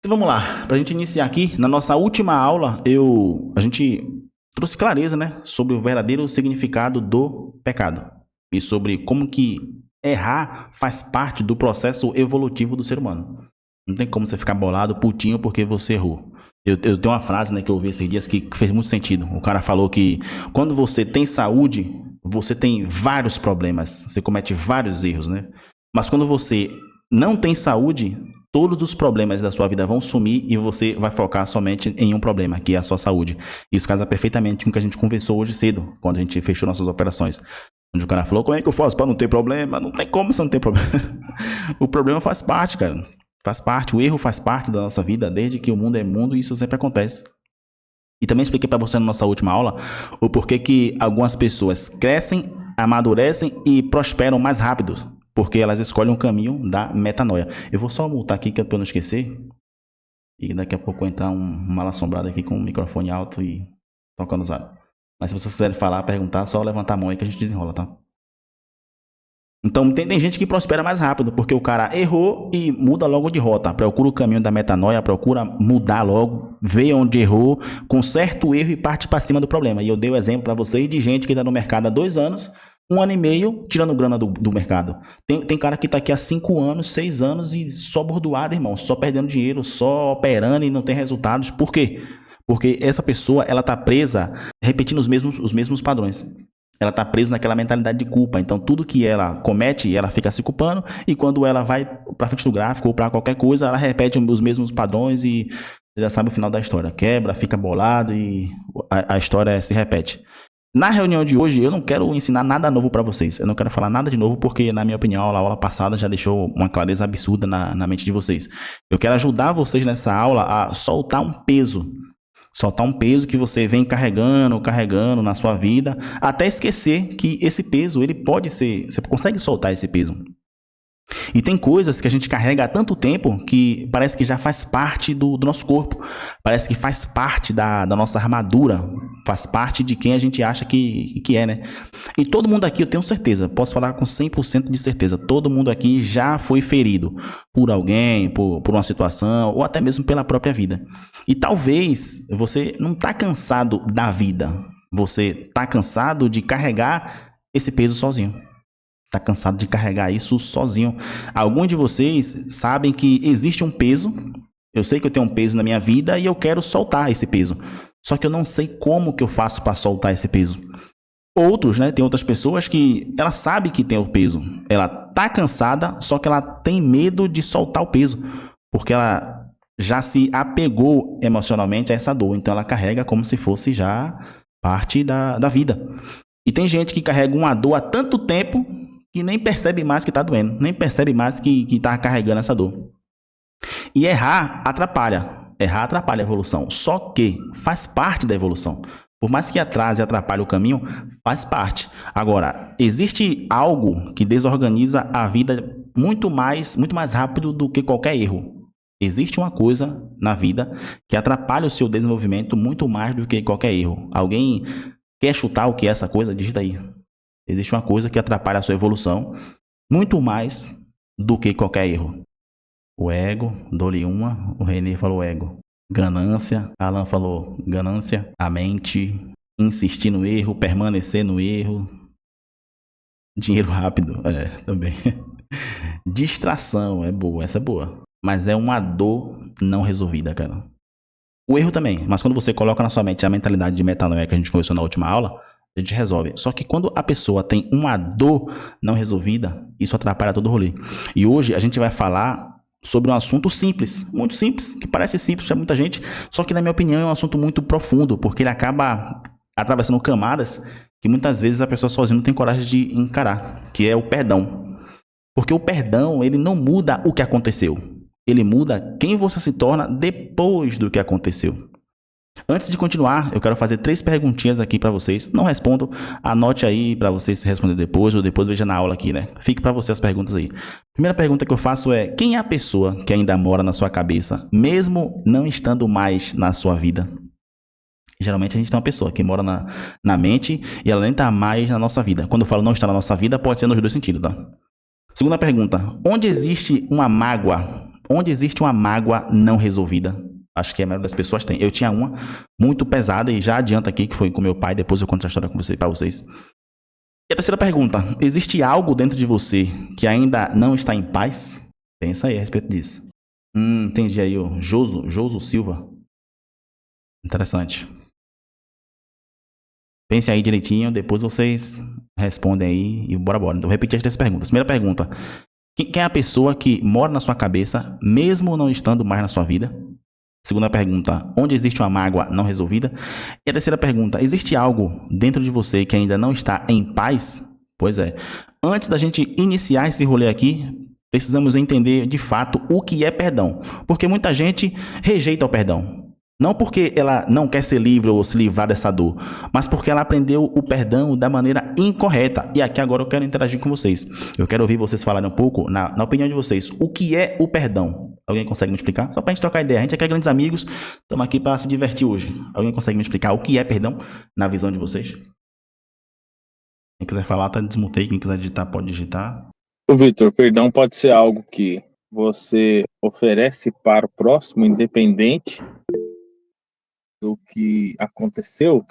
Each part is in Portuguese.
Então vamos lá, para a gente iniciar aqui, na nossa última aula, a gente trouxe clareza, né, sobre o verdadeiro significado do pecado e sobre como que errar faz parte do processo evolutivo do ser humano. Não tem como você ficar bolado, putinho, porque você errou. Eu tenho uma frase, né, que eu ouvi esses dias que fez muito sentido. O cara falou que quando você tem saúde, você tem vários problemas, você comete vários erros, né? Mas quando você não tem saúde, todos os problemas da sua vida vão sumir e você vai focar somente em um problema, que é a sua saúde. Isso casa perfeitamente com o que a gente conversou hoje cedo, quando a gente fechou nossas operações. Onde o cara falou, como é que eu faço para não ter problema? Não tem como você não ter problema. O problema faz parte, cara. Faz parte, o erro faz parte da nossa vida, desde que o mundo é mundo e isso sempre acontece. E também expliquei para você na nossa última aula o porquê que algumas pessoas crescem, amadurecem e prosperam mais rápido, porque elas escolhem o caminho da metanoia. Eu vou só multar aqui para eu não esquecer, e daqui a pouco entrar um mal-assombrado aqui com o microfone alto e tocando os áudios. Mas se vocês quiserem falar, perguntar, só levantar a mão aí que a gente desenrola, tá? Então tem gente que prospera mais rápido, porque o cara errou e muda logo de rota, procura o caminho da metanoia, procura mudar logo, vê onde errou, conserta o erro e parte para cima do problema. E eu dei o exemplo para vocês de gente que está no mercado há 2 anos, 1 ano e meio, tirando grana do mercado. Tem cara que está aqui há 5 anos, 6 anos e só bordoado, irmão, só perdendo dinheiro, só operando e não tem resultados. Por quê? Porque essa pessoa, ela está presa, repetindo os mesmos padrões. Ela está presa naquela mentalidade de culpa. Então, tudo que ela comete, ela fica se culpando. E quando ela vai para frente do gráfico ou para qualquer coisa, ela repete os mesmos padrões e você já sabe o final da história. Quebra, fica bolado e a história se repete. Na reunião de hoje, eu não quero ensinar nada novo para vocês. Eu não quero falar nada de novo porque, na minha opinião, a aula passada já deixou uma clareza absurda na mente de vocês. Eu quero ajudar vocês nessa aula a soltar um peso. Soltar um peso que você vem carregando na sua vida, até esquecer que esse peso, ele pode ser... Você consegue soltar esse peso. E tem coisas que a gente carrega há tanto tempo que parece que já faz parte do nosso corpo. Parece que faz parte da nossa armadura. Faz parte de quem a gente acha que é, né? E todo mundo aqui, eu tenho certeza, posso falar com 100% de certeza, todo mundo aqui já foi ferido por alguém, por uma situação, ou até mesmo pela própria vida. E talvez você não está cansado da vida. Você está cansado de carregar esse peso sozinho. Está cansado de carregar isso sozinho. Alguns de vocês sabem que existe um peso. Eu sei que eu tenho um peso na minha vida e eu quero soltar esse peso. Só que eu não sei como que eu faço para soltar esse peso. Outros, né? Tem outras pessoas que ela sabe que tem o peso. Ela tá cansada, só que ela tem medo de soltar o peso. Porque ela já se apegou emocionalmente a essa dor. Então ela carrega como se fosse já parte da vida. E tem gente que carrega uma dor há tanto tempo que nem percebe mais que está doendo, nem percebe mais que está carregando essa dor. E errar atrapalha a evolução, só que faz parte da evolução. Por mais que atrase e atrapalhe o caminho, faz parte. Agora, existe algo que desorganiza a vida muito mais rápido do que qualquer erro. Existe uma coisa na vida que atrapalha o seu desenvolvimento muito mais do que qualquer erro. Alguém quer chutar o que é essa coisa? Digita aí. Existe uma coisa que atrapalha a sua evolução muito mais do que qualquer erro. O ego, dou-lhe uma, o Renê falou ego. Ganância, Alan falou ganância. A mente, insistir no erro, permanecer no erro. Dinheiro rápido, também. Distração, é boa, essa é boa. Mas é uma dor não resolvida, cara. O erro também, mas quando você coloca na sua mente a mentalidade de metanoia que a gente conversou na última aula, a gente resolve. Só que quando a pessoa tem uma dor não resolvida, isso atrapalha todo o rolê. E hoje a gente vai falar sobre um assunto simples, muito simples, que parece simples para muita gente, só que na minha opinião é um assunto muito profundo, porque ele acaba atravessando camadas que muitas vezes a pessoa sozinha não tem coragem de encarar, que é o perdão. Porque o perdão, ele não muda o que aconteceu. Ele muda quem você se torna depois do que aconteceu. Antes de continuar, eu quero fazer 3 perguntinhas aqui para vocês. Não respondo, anote aí para vocês responder depois ou depois veja na aula aqui, né? Fique para você as perguntas aí. Primeira pergunta que eu faço é: quem é a pessoa que ainda mora na sua cabeça, mesmo não estando mais na sua vida? Geralmente a gente tem uma pessoa que mora na mente e ela nem está mais na nossa vida. Quando eu falo não está na nossa vida, pode ser nos 2 sentidos, tá? Segunda pergunta: onde existe uma mágoa onde existe uma mágoa não resolvida? Acho que a maioria das pessoas tem. Eu tinha uma muito pesada e já adianta aqui que foi com meu pai, depois eu conto essa história para vocês. E a terceira pergunta, existe algo dentro de você que ainda não está em paz? Pensa aí a respeito disso. Entendi aí, o Joso Silva. Interessante. Pense aí direitinho, depois vocês respondem aí e bora. Então, vou repetir as 3 perguntas. Primeira pergunta, quem é a pessoa que mora na sua cabeça, mesmo não estando mais na sua vida? Segunda pergunta, onde existe uma mágoa não resolvida? E a terceira pergunta, existe algo dentro de você que ainda não está em paz? Pois é. Antes da gente iniciar esse rolê aqui, precisamos entender de fato o que é perdão. Porque muita gente rejeita o perdão. Não porque ela não quer ser livre ou se livrar dessa dor, mas porque ela aprendeu o perdão da maneira incorreta. E aqui agora eu quero interagir com vocês. Eu quero ouvir vocês falarem um pouco, na opinião de vocês, o que é o perdão? Alguém consegue me explicar? Só pra gente trocar ideia. A gente aqui é grandes amigos, estamos aqui para se divertir hoje. Alguém consegue me explicar o que é perdão na visão de vocês? Quem quiser falar, tá desmutei. Quem quiser digitar, pode digitar. Ô, Vitor, perdão pode ser algo que você oferece para o próximo, independente do que aconteceu.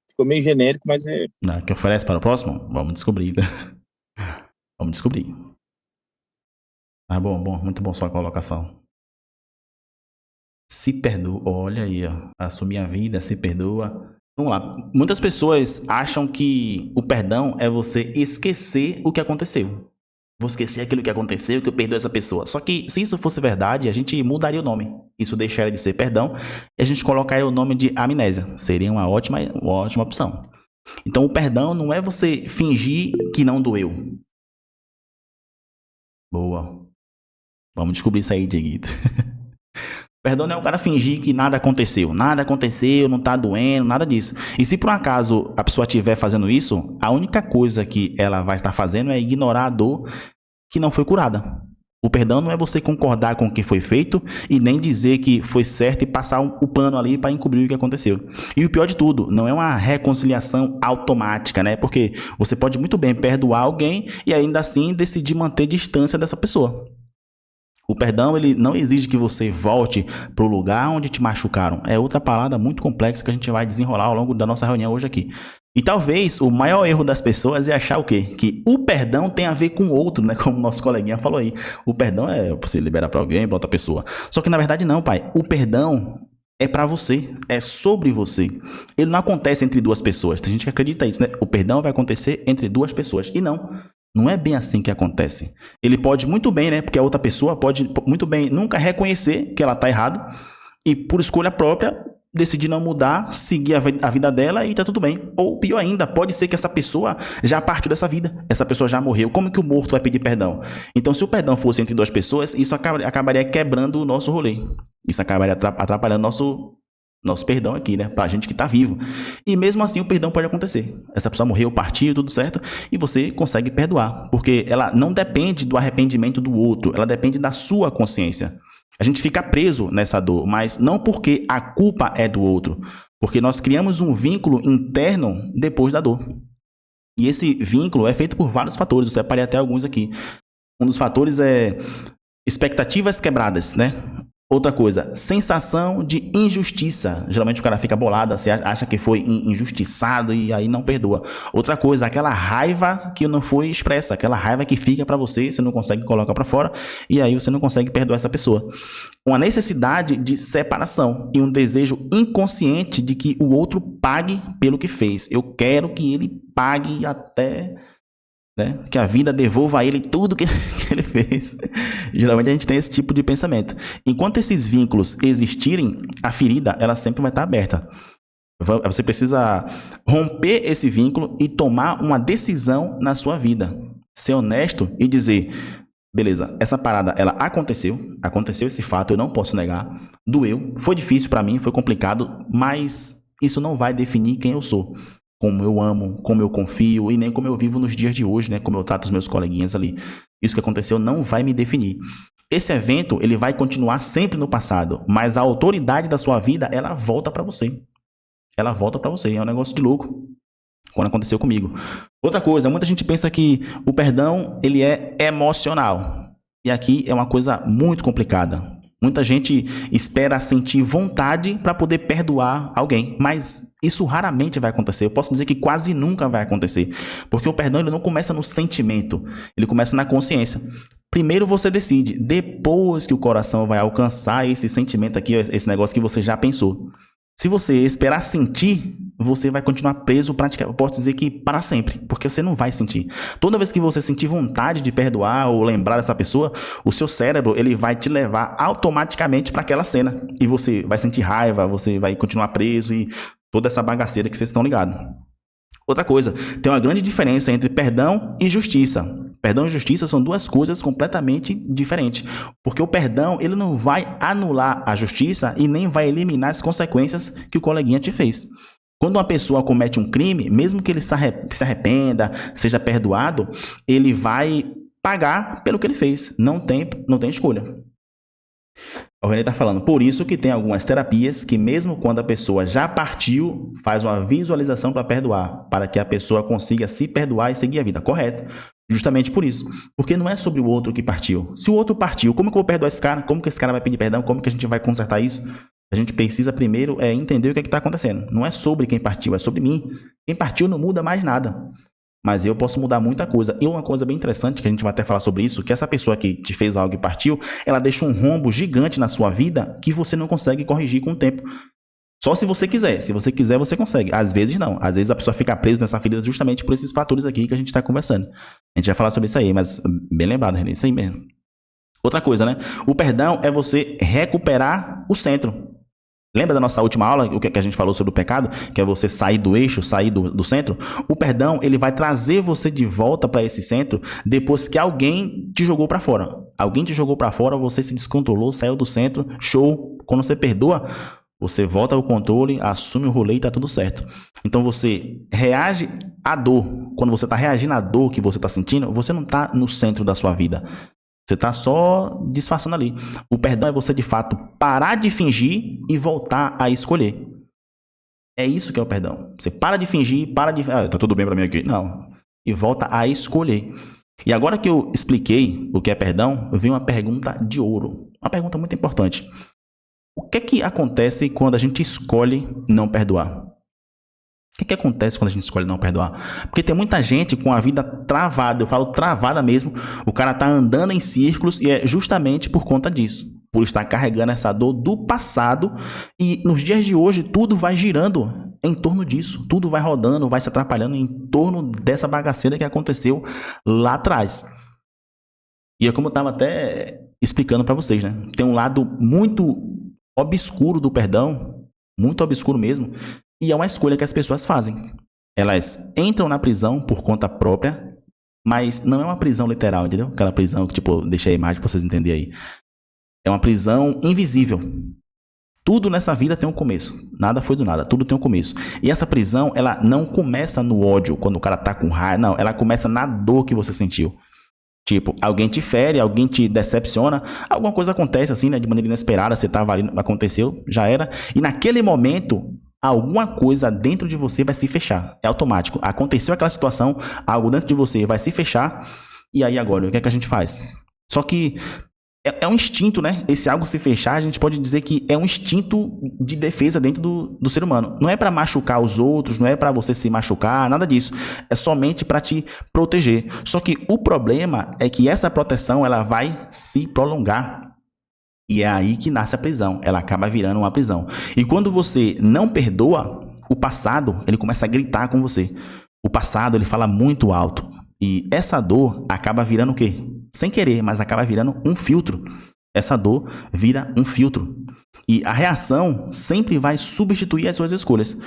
Ficou meio genérico, mas é... Não, que oferece para o próximo? Vamos descobrir. Vamos descobrir. Ah, bom, muito bom sua colocação. Se perdoa, olha aí, ó. Assumir a vida, se perdoa. Vamos lá. Muitas pessoas acham que o perdão é você esquecer o que aconteceu. Vou esquecer aquilo que aconteceu, que eu perdoo essa pessoa. Só que, se isso fosse verdade, a gente mudaria o nome. Isso deixaria de ser perdão e a gente colocaria o nome de amnésia. Seria uma ótima opção. Então, o perdão não é você fingir que não doeu. Boa. Vamos descobrir isso aí, Dieguito. Perdão não é o cara fingir que nada aconteceu, não tá doendo, nada disso. E se por um acaso a pessoa estiver fazendo isso, a única coisa que ela vai estar fazendo é ignorar a dor que não foi curada. O perdão não é você concordar com o que foi feito e nem dizer que foi certo e passar o pano ali para encobrir o que aconteceu. E o pior de tudo, não é uma reconciliação automática, né? Porque você pode muito bem perdoar alguém e ainda assim decidir manter distância dessa pessoa. O perdão, ele não exige que você volte para o lugar onde te machucaram. É outra parada muito complexa que a gente vai desenrolar ao longo da nossa reunião hoje aqui. E talvez o maior erro das pessoas é achar o quê? Que o perdão tem a ver com o outro, né? Como o nosso coleguinha falou aí. O perdão é você liberar para alguém, para outra pessoa. Só que na verdade não, pai. O perdão é para você, é sobre você. Ele não acontece entre duas pessoas. Tem gente que acredita nisso, né? O perdão vai acontecer entre duas pessoas. E não é bem assim que acontece. Ele pode muito bem, né? Porque a outra pessoa pode muito bem nunca reconhecer que ela está errada e por escolha própria decidir não mudar, seguir a vida dela e tá tudo bem. Ou pior ainda, pode ser que essa pessoa já partiu dessa vida. Essa pessoa já morreu. Como que o morto vai pedir perdão? Então, se o perdão fosse entre duas pessoas, isso acabaria quebrando o nosso rolê. Isso acabaria atrapalhando nosso perdão aqui, né? Pra gente que tá vivo. E mesmo assim o perdão pode acontecer. Essa pessoa morreu, partiu, tudo certo, e você consegue perdoar. Porque ela não depende do arrependimento do outro, ela depende da sua consciência. A gente fica preso nessa dor, mas não porque a culpa é do outro. Porque nós criamos um vínculo interno depois da dor. E esse vínculo é feito por vários fatores, eu separei até alguns aqui. Um dos fatores é expectativas quebradas, né? Outra coisa, sensação de injustiça. Geralmente o cara fica bolado, você acha que foi injustiçado e aí não perdoa. Outra coisa, aquela raiva que não foi expressa, aquela raiva que fica pra você não consegue colocar pra fora e aí você não consegue perdoar essa pessoa. Uma necessidade de separação e um desejo inconsciente de que o outro pague pelo que fez. Eu quero que ele pague até... né? Que a vida devolva a ele tudo que ele fez. Geralmente a gente tem esse tipo de pensamento. Enquanto esses vínculos existirem, a ferida ela sempre vai estar aberta. Você precisa romper esse vínculo e tomar uma decisão na sua vida. Ser honesto e dizer, beleza, essa parada ela aconteceu esse fato, eu não posso negar, doeu, foi difícil pra mim, foi complicado, mas isso não vai definir quem eu sou. Como eu amo, como eu confio e nem como eu vivo nos dias de hoje, né? Como eu trato os meus coleguinhas ali. Isso que aconteceu não vai me definir. Esse evento, ele vai continuar sempre no passado, mas a autoridade da sua vida, ela volta pra você. Ela volta pra você. É um negócio de louco. Quando aconteceu comigo. Outra coisa, muita gente pensa que o perdão, ele é emocional. E aqui é uma coisa muito complicada. Muita gente espera sentir vontade para poder perdoar alguém, mas isso raramente vai acontecer. Eu posso dizer que quase nunca vai acontecer, porque o perdão ele não começa no sentimento, ele começa na consciência. Primeiro você decide, depois que o coração vai alcançar esse sentimento aqui, esse negócio que você já pensou. Se você esperar sentir, você vai continuar preso, eu posso dizer que para sempre, porque você não vai sentir. Toda vez que você sentir vontade de perdoar ou lembrar dessa pessoa, o seu cérebro ele vai te levar automaticamente para aquela cena. E você vai sentir raiva, você vai continuar preso e toda essa bagaceira que vocês estão ligados. Outra coisa, tem uma grande diferença entre perdão e justiça. Perdão e justiça são duas coisas completamente diferentes. Porque o perdão, ele não vai anular a justiça e nem vai eliminar as consequências que o coleguinha te fez. Quando uma pessoa comete um crime, mesmo que ele se arrependa, seja perdoado, ele vai pagar pelo que ele fez. Não tem escolha. O René está falando, por isso que tem algumas terapias que mesmo quando a pessoa já partiu, faz uma visualização para perdoar, para que a pessoa consiga se perdoar e seguir a vida, correto? Justamente por isso, porque não é sobre o outro que partiu. Se o outro partiu, como que eu vou perdoar esse cara? Como que esse cara vai pedir perdão? Como que a gente vai consertar isso? A gente precisa primeiro entender o que está acontecendo. Não é sobre quem partiu, é sobre mim. Quem partiu não muda mais nada. Mas eu posso mudar muita coisa. E uma coisa bem interessante, que a gente vai até falar sobre isso, que essa pessoa que te fez algo e partiu, ela deixa um rombo gigante na sua vida que você não consegue corrigir com o tempo. Só se você quiser. Se você quiser, você consegue. Às vezes não. Às vezes a pessoa fica presa nessa ferida justamente por esses fatores aqui que a gente está conversando. A gente vai falar sobre isso aí, mas bem lembrado, René, isso aí mesmo. Outra coisa, né? O perdão é você recuperar o centro. Lembra da nossa última aula, o que a gente falou sobre o pecado? Que é você sair do eixo, sair do centro? O perdão, ele vai trazer você de volta para esse centro depois que alguém te jogou para fora. Alguém te jogou para fora, você se descontrolou, saiu do centro, show. Quando você perdoa, você volta ao controle, assume o rolê e tá tudo certo. Então você reage à dor. Quando você está reagindo à dor que você está sentindo, você não está no centro da sua vida. Você está só disfarçando ali. O perdão é você, de fato, parar de fingir e voltar a escolher. É isso que é o perdão. Você para de fingir, para de... tá tudo bem para mim aqui. Não. E volta a escolher. E agora que eu expliquei o que é perdão, vem uma pergunta de ouro. Uma pergunta muito importante. O que acontece quando a gente escolhe não perdoar? O que acontece quando a gente escolhe não perdoar? Porque tem muita gente com a vida travada, eu falo travada mesmo, o cara tá andando em círculos e é justamente por conta disso, por estar carregando essa dor do passado e nos dias de hoje tudo vai girando em torno disso, tudo vai rodando, vai se atrapalhando em torno dessa bagaceira que aconteceu lá atrás. E é como eu estava até explicando para vocês, né? Tem um lado muito obscuro do perdão, muito obscuro mesmo, e é uma escolha que as pessoas fazem. Elas entram na prisão por conta própria, mas não é uma prisão literal, entendeu? Aquela prisão que, tipo, deixei a imagem para vocês entenderem aí. É uma prisão invisível. Tudo nessa vida tem um começo. Nada foi do nada, tudo tem um começo. E essa prisão, ela não começa no ódio, quando o cara tá com raiva, não. Ela começa na dor que você sentiu. Tipo, alguém te fere, alguém te decepciona, alguma coisa acontece assim, né, de maneira inesperada, você tava ali, aconteceu, já era. E naquele momento, alguma coisa dentro de você vai se fechar. É automático. Aconteceu aquela situação, algo dentro de você vai se fechar. E aí agora, o que é que a gente faz? Só que é um instinto, né? Esse algo se fechar, a gente pode dizer que é um instinto de defesa dentro do ser humano. Não é para machucar os outros, não é para você se machucar, nada disso. É somente para te proteger. Só que o problema é que essa proteção ela vai se prolongar. E é aí que nasce a prisão. Ela acaba virando uma prisão. E quando você não perdoa, o passado ele começa a gritar com você. O passado ele fala muito alto. E essa dor acaba virando o quê? Sem querer, mas acaba virando um filtro. Essa dor vira um filtro. E a reação sempre vai substituir as suas escolhas.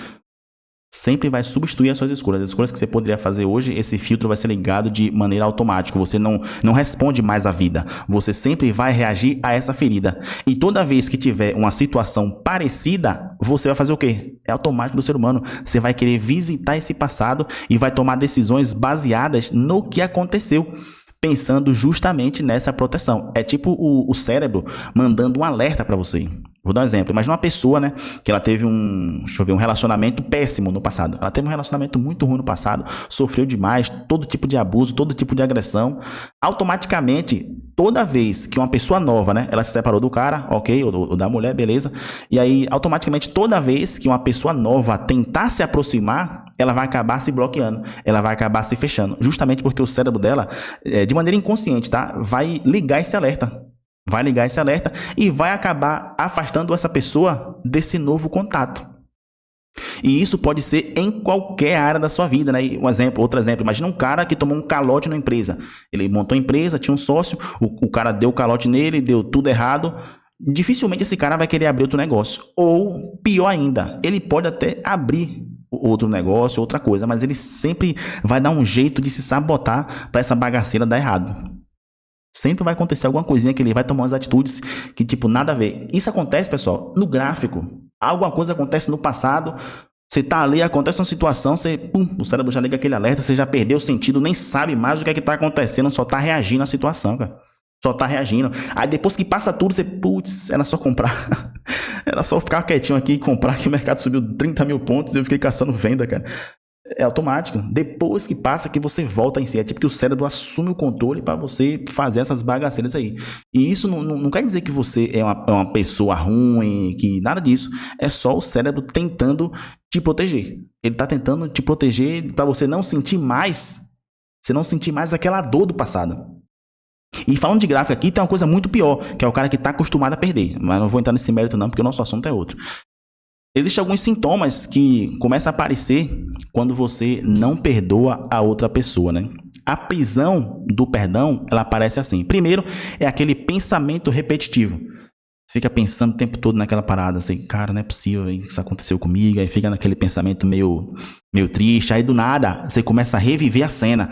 Sempre vai substituir as suas escolhas. As escolhas que você poderia fazer hoje, esse filtro vai ser ligado de maneira automática. Você não responde mais à vida. Você sempre vai reagir a essa ferida. E toda vez que tiver uma situação parecida, você vai fazer o quê? É automático do ser humano. Você vai querer visitar esse passado e vai tomar decisões baseadas no que aconteceu, pensando justamente nessa proteção. É tipo o cérebro mandando um alerta para você. Vou dar um exemplo. Imagina uma pessoa, né, que ela teve um relacionamento péssimo no passado. Ela teve um relacionamento muito ruim no passado, sofreu demais, todo tipo de abuso, todo tipo de agressão. Automaticamente, toda vez que uma pessoa nova, né, ela se separou do cara, ok, ou da mulher, beleza. E aí, automaticamente, toda vez que uma pessoa nova tentar se aproximar, ela vai acabar se bloqueando, ela vai acabar se fechando. Justamente porque o cérebro dela, de maneira inconsciente, tá, vai ligar esse alerta. Vai ligar esse alerta e vai acabar afastando essa pessoa desse novo contato. E isso pode ser em qualquer área da sua vida, né? Outro exemplo, imagina um cara que tomou um calote na empresa. Ele montou a empresa, tinha um sócio, o cara deu calote nele, deu tudo errado. Dificilmente esse cara vai querer abrir outro negócio. Ou, pior ainda, ele pode até abrir outro negócio, outra coisa, mas ele sempre vai dar um jeito de se sabotar para essa bagaceira dar errado. Sempre vai acontecer alguma coisinha que ele vai tomar umas atitudes que, tipo, nada a ver. Isso acontece, pessoal, no gráfico. Alguma coisa acontece no passado, você tá ali, acontece uma situação, o cérebro já liga aquele alerta, você já perdeu o sentido, nem sabe mais o que é que tá acontecendo, só tá reagindo à situação, cara. Só tá reagindo. Aí depois que passa tudo, você, era só comprar. Era só ficar quietinho aqui e comprar, que o mercado subiu 30 mil pontos e eu fiquei caçando venda, cara. É automático. Depois que passa, que você volta em si. É tipo que o cérebro assume o controle para você fazer essas bagaceiras aí. E isso não quer dizer que você é uma pessoa ruim, que nada disso. É só o cérebro tentando te proteger. Ele está tentando te proteger para você não sentir mais. Você não sentir mais aquela dor do passado. E falando de gráfico aqui, tem uma coisa muito pior, que é o cara que está acostumado a perder. Mas não vou entrar nesse mérito não, porque o nosso assunto é outro. Existem alguns sintomas que começam a aparecer quando você não perdoa a outra pessoa, né? A prisão do perdão, ela aparece assim. Primeiro, é aquele pensamento repetitivo. Fica pensando o tempo todo naquela parada, assim, cara, não é possível, isso aconteceu comigo, aí fica naquele pensamento meio triste, aí do nada você começa a reviver a cena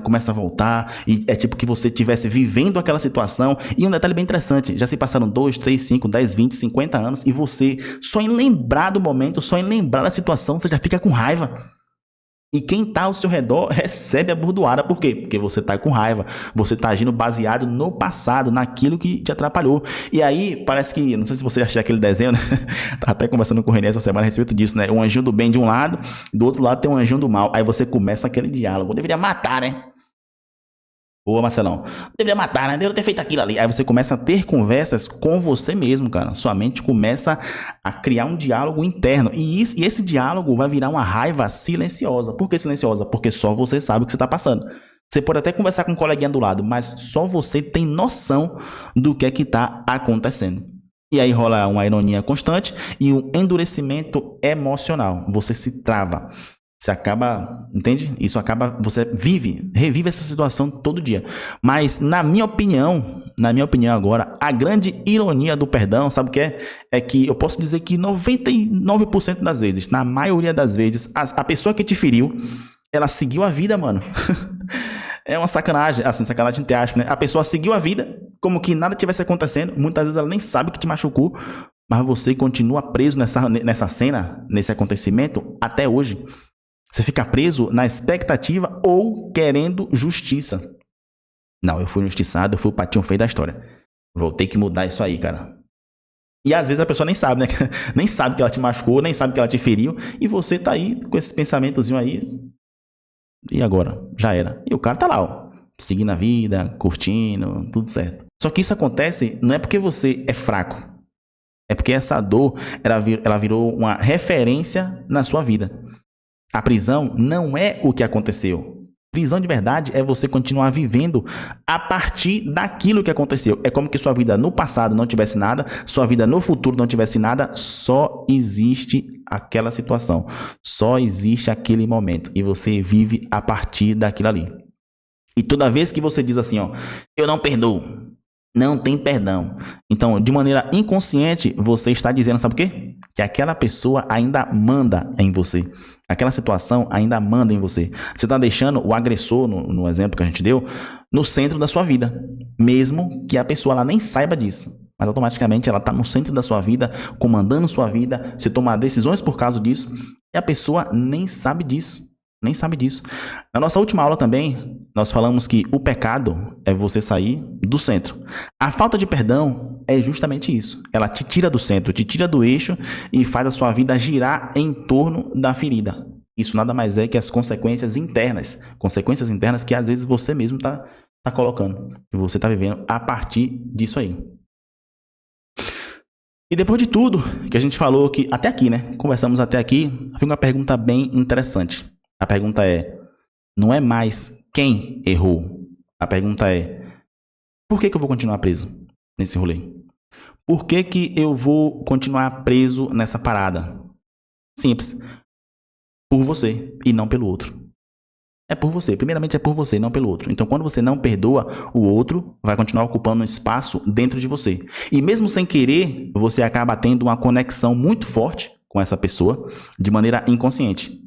começa a voltar, e é tipo que você estivesse vivendo aquela situação, e um detalhe bem interessante, já se passaram 2, 3, 5, 10, 20, 50 anos, e você, só em lembrar do momento, só em lembrar da situação, você já fica com raiva. E quem está ao seu redor recebe a burdoada. Por quê? Porque você está com raiva. Você está agindo baseado no passado, naquilo que te atrapalhou. E aí, parece que... Não sei se você já assistiu aquele desenho, né? Tava até conversando com o René essa semana a respeito disso, né? Um anjinho do bem de um lado, do outro lado tem um anjinho do mal. Aí você começa aquele diálogo. Eu deveria matar, né? Boa, Marcelão. Deveria matar, né? Deveria ter feito aquilo ali. Aí você começa a ter conversas com você mesmo, cara. Sua mente começa a criar um diálogo interno. E esse diálogo vai virar uma raiva silenciosa. Por que silenciosa? Porque só você sabe o que você está passando. Você pode até conversar com um coleguinha do lado, mas só você tem noção do que é que está acontecendo. E aí rola uma ironia constante e um endurecimento emocional. Você se trava. Você acaba, entende? Isso acaba, você revive essa situação todo dia. Mas na minha opinião agora, a grande ironia do perdão, sabe o que é? É que eu posso dizer que 99% das vezes, na maioria das vezes, a pessoa que te feriu, ela seguiu a vida, mano. É uma sacanagem, assim, sacanagem entre aspas, né? A pessoa seguiu a vida como que nada tivesse acontecendo. Muitas vezes ela nem sabe que te machucou, mas você continua preso nessa cena, nesse acontecimento até hoje. Você fica preso na expectativa ou querendo justiça. Não, eu fui injustiçado, eu fui o patinho feio da história. Vou ter que mudar isso aí, cara. E às vezes a pessoa nem sabe, né? Nem sabe que ela te machucou, nem sabe que ela te feriu. E você tá aí com esse pensamentozinho aí. E agora? Já era. E o cara tá lá, ó. Seguindo a vida, curtindo, tudo certo. Só que isso acontece não é porque você é fraco. É porque essa dor, ela virou uma referência na sua vida. A prisão não é o que aconteceu. Prisão de verdade é você continuar vivendo a partir daquilo que aconteceu. É como que sua vida no passado não tivesse nada, sua vida no futuro não tivesse nada, só existe aquela situação. Só existe aquele momento. E você vive a partir daquilo ali. E toda vez que você diz assim, ó, eu não perdoo, não tem perdão. Então, de maneira inconsciente, você está dizendo, sabe o quê? Que aquela pessoa ainda manda em você. Aquela situação ainda manda em você. Você está deixando o agressor, no exemplo que a gente deu, no centro da sua vida. Mesmo que a pessoa ela nem saiba disso. Mas automaticamente ela está no centro da sua vida, comandando sua vida. Você toma decisões por causa disso. E a pessoa nem sabe disso. Nem sabe disso. Na nossa última aula também, nós falamos que o pecado é você sair do centro. A falta de perdão é justamente isso. Ela te tira do centro, te tira do eixo e faz a sua vida girar em torno da ferida. Isso nada mais é que as consequências internas que às vezes você mesmo tá colocando, que você tá vivendo a partir disso aí. E depois de tudo que a gente falou que até aqui, né? Conversamos até aqui, fica uma pergunta bem interessante. A pergunta é, não é mais quem errou. A pergunta é, por que eu vou continuar preso nesse rolê? Por que eu vou continuar preso nessa parada? Simples. Por você e não pelo outro. É por você. Primeiramente é por você, não pelo outro. Então, quando você não perdoa, o outro vai continuar ocupando um espaço dentro de você. E mesmo sem querer, você acaba tendo uma conexão muito forte com essa pessoa de maneira inconsciente.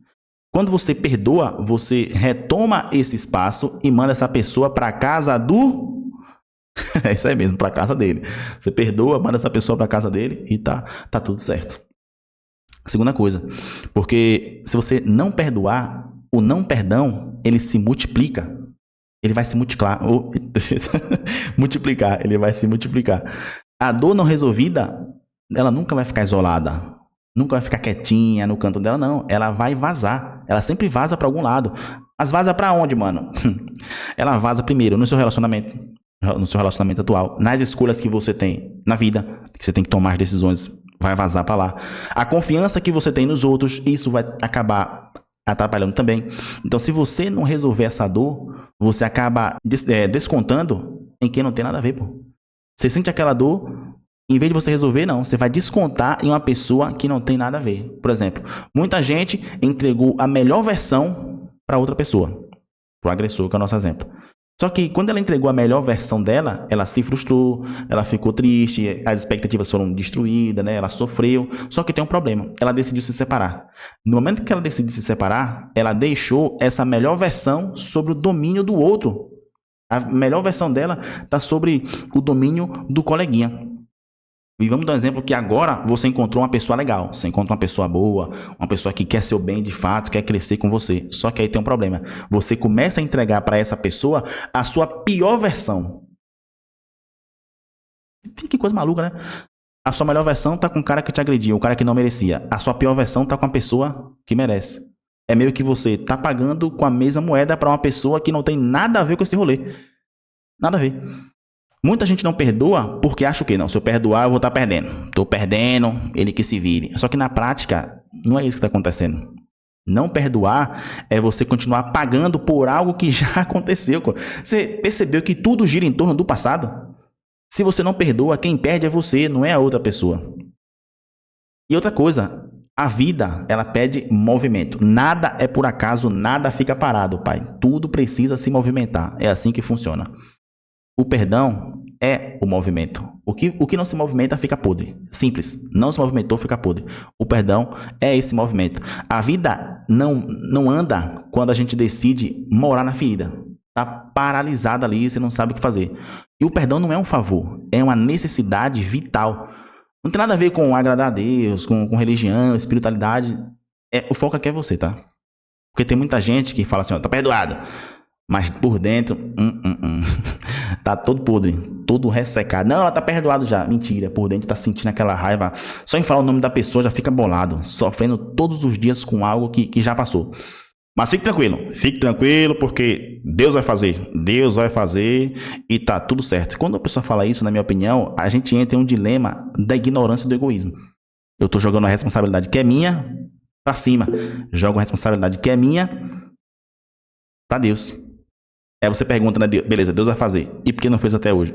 Quando você perdoa, você retoma esse espaço e manda essa pessoa para casa do... É isso aí mesmo, para casa dele. Você perdoa, manda essa pessoa para casa dele e tá tudo certo. Segunda coisa, porque se você não perdoar, o não perdão, ele se multiplica. Ele vai se multiplicar. Ele vai se multiplicar. A dor não resolvida, ela nunca vai ficar isolada. Nunca vai ficar quietinha no canto dela, não. Ela vai vazar. Ela sempre vaza para algum lado. Mas vaza para onde, mano? Ela vaza primeiro no seu relacionamento atual, nas escolhas que você tem na vida, que você tem que tomar decisões, vai vazar para lá. A confiança que você tem nos outros, isso vai acabar atrapalhando também. Então, se você não resolver essa dor, você acaba descontando em quem não tem nada a ver, pô. Você sente aquela dor, em vez de você resolver, não. Você vai descontar em uma pessoa que não tem nada a ver. Por exemplo, muita gente entregou a melhor versão para outra pessoa, para o agressor, que é o nosso exemplo. Só que quando ela entregou a melhor versão dela, ela se frustrou, ela ficou triste, as expectativas foram destruídas, né? Ela sofreu. Só que tem um problema, ela decidiu se separar. No momento que ela decidiu se separar, ela deixou essa melhor versão sobre o domínio do outro. A melhor versão dela está sobre o domínio do coleguinha. E vamos dar um exemplo que agora você encontrou uma pessoa legal, você encontra uma pessoa boa, uma pessoa que quer seu bem de fato, quer crescer com você. Só que aí tem um problema. Você começa a entregar para essa pessoa a sua pior versão. Que coisa maluca, né? A sua melhor versão tá com o cara que te agrediu, o cara que não merecia. A sua pior versão tá com a pessoa que merece. É meio que você tá pagando com a mesma moeda para uma pessoa que não tem nada a ver com esse rolê. Nada a ver. Muita gente não perdoa porque acha o quê? Não, se eu perdoar eu vou estar perdendo. Estou perdendo, ele que se vire. Só que na prática, não é isso que está acontecendo. Não perdoar é você continuar pagando por algo que já aconteceu. Você percebeu que tudo gira em torno do passado? Se você não perdoa, quem perde é você, não é a outra pessoa. E outra coisa, a vida, ela pede movimento. Nada é por acaso, nada fica parado, pai. Tudo precisa se movimentar. É assim que funciona. O perdão é o movimento. O que não se movimenta fica podre. Simples. Não se movimentou, fica podre. O perdão é esse movimento. A vida não anda quando a gente decide morar na ferida. Tá paralisada ali, você não sabe o que fazer. E o perdão não é um favor, é uma necessidade vital. Não tem nada a ver com agradar a Deus, com religião, espiritualidade. O foco aqui é você, tá? Porque tem muita gente que fala assim, ó, tá perdoado. Mas por dentro, tá todo podre, todo ressecado. Não, ela tá perdoado já. Mentira, por dentro tá sentindo aquela raiva. Só em falar o nome da pessoa já fica bolado, sofrendo todos os dias com algo que já passou. Mas fique tranquilo, porque Deus vai fazer e tá tudo certo. Quando a pessoa fala isso, na minha opinião, a gente entra em um dilema da ignorância e do egoísmo. Eu tô jogando a responsabilidade que é minha pra cima. Jogo a responsabilidade que é minha pra Deus. Aí você pergunta, né, beleza, Deus vai fazer. E por que não fez até hoje?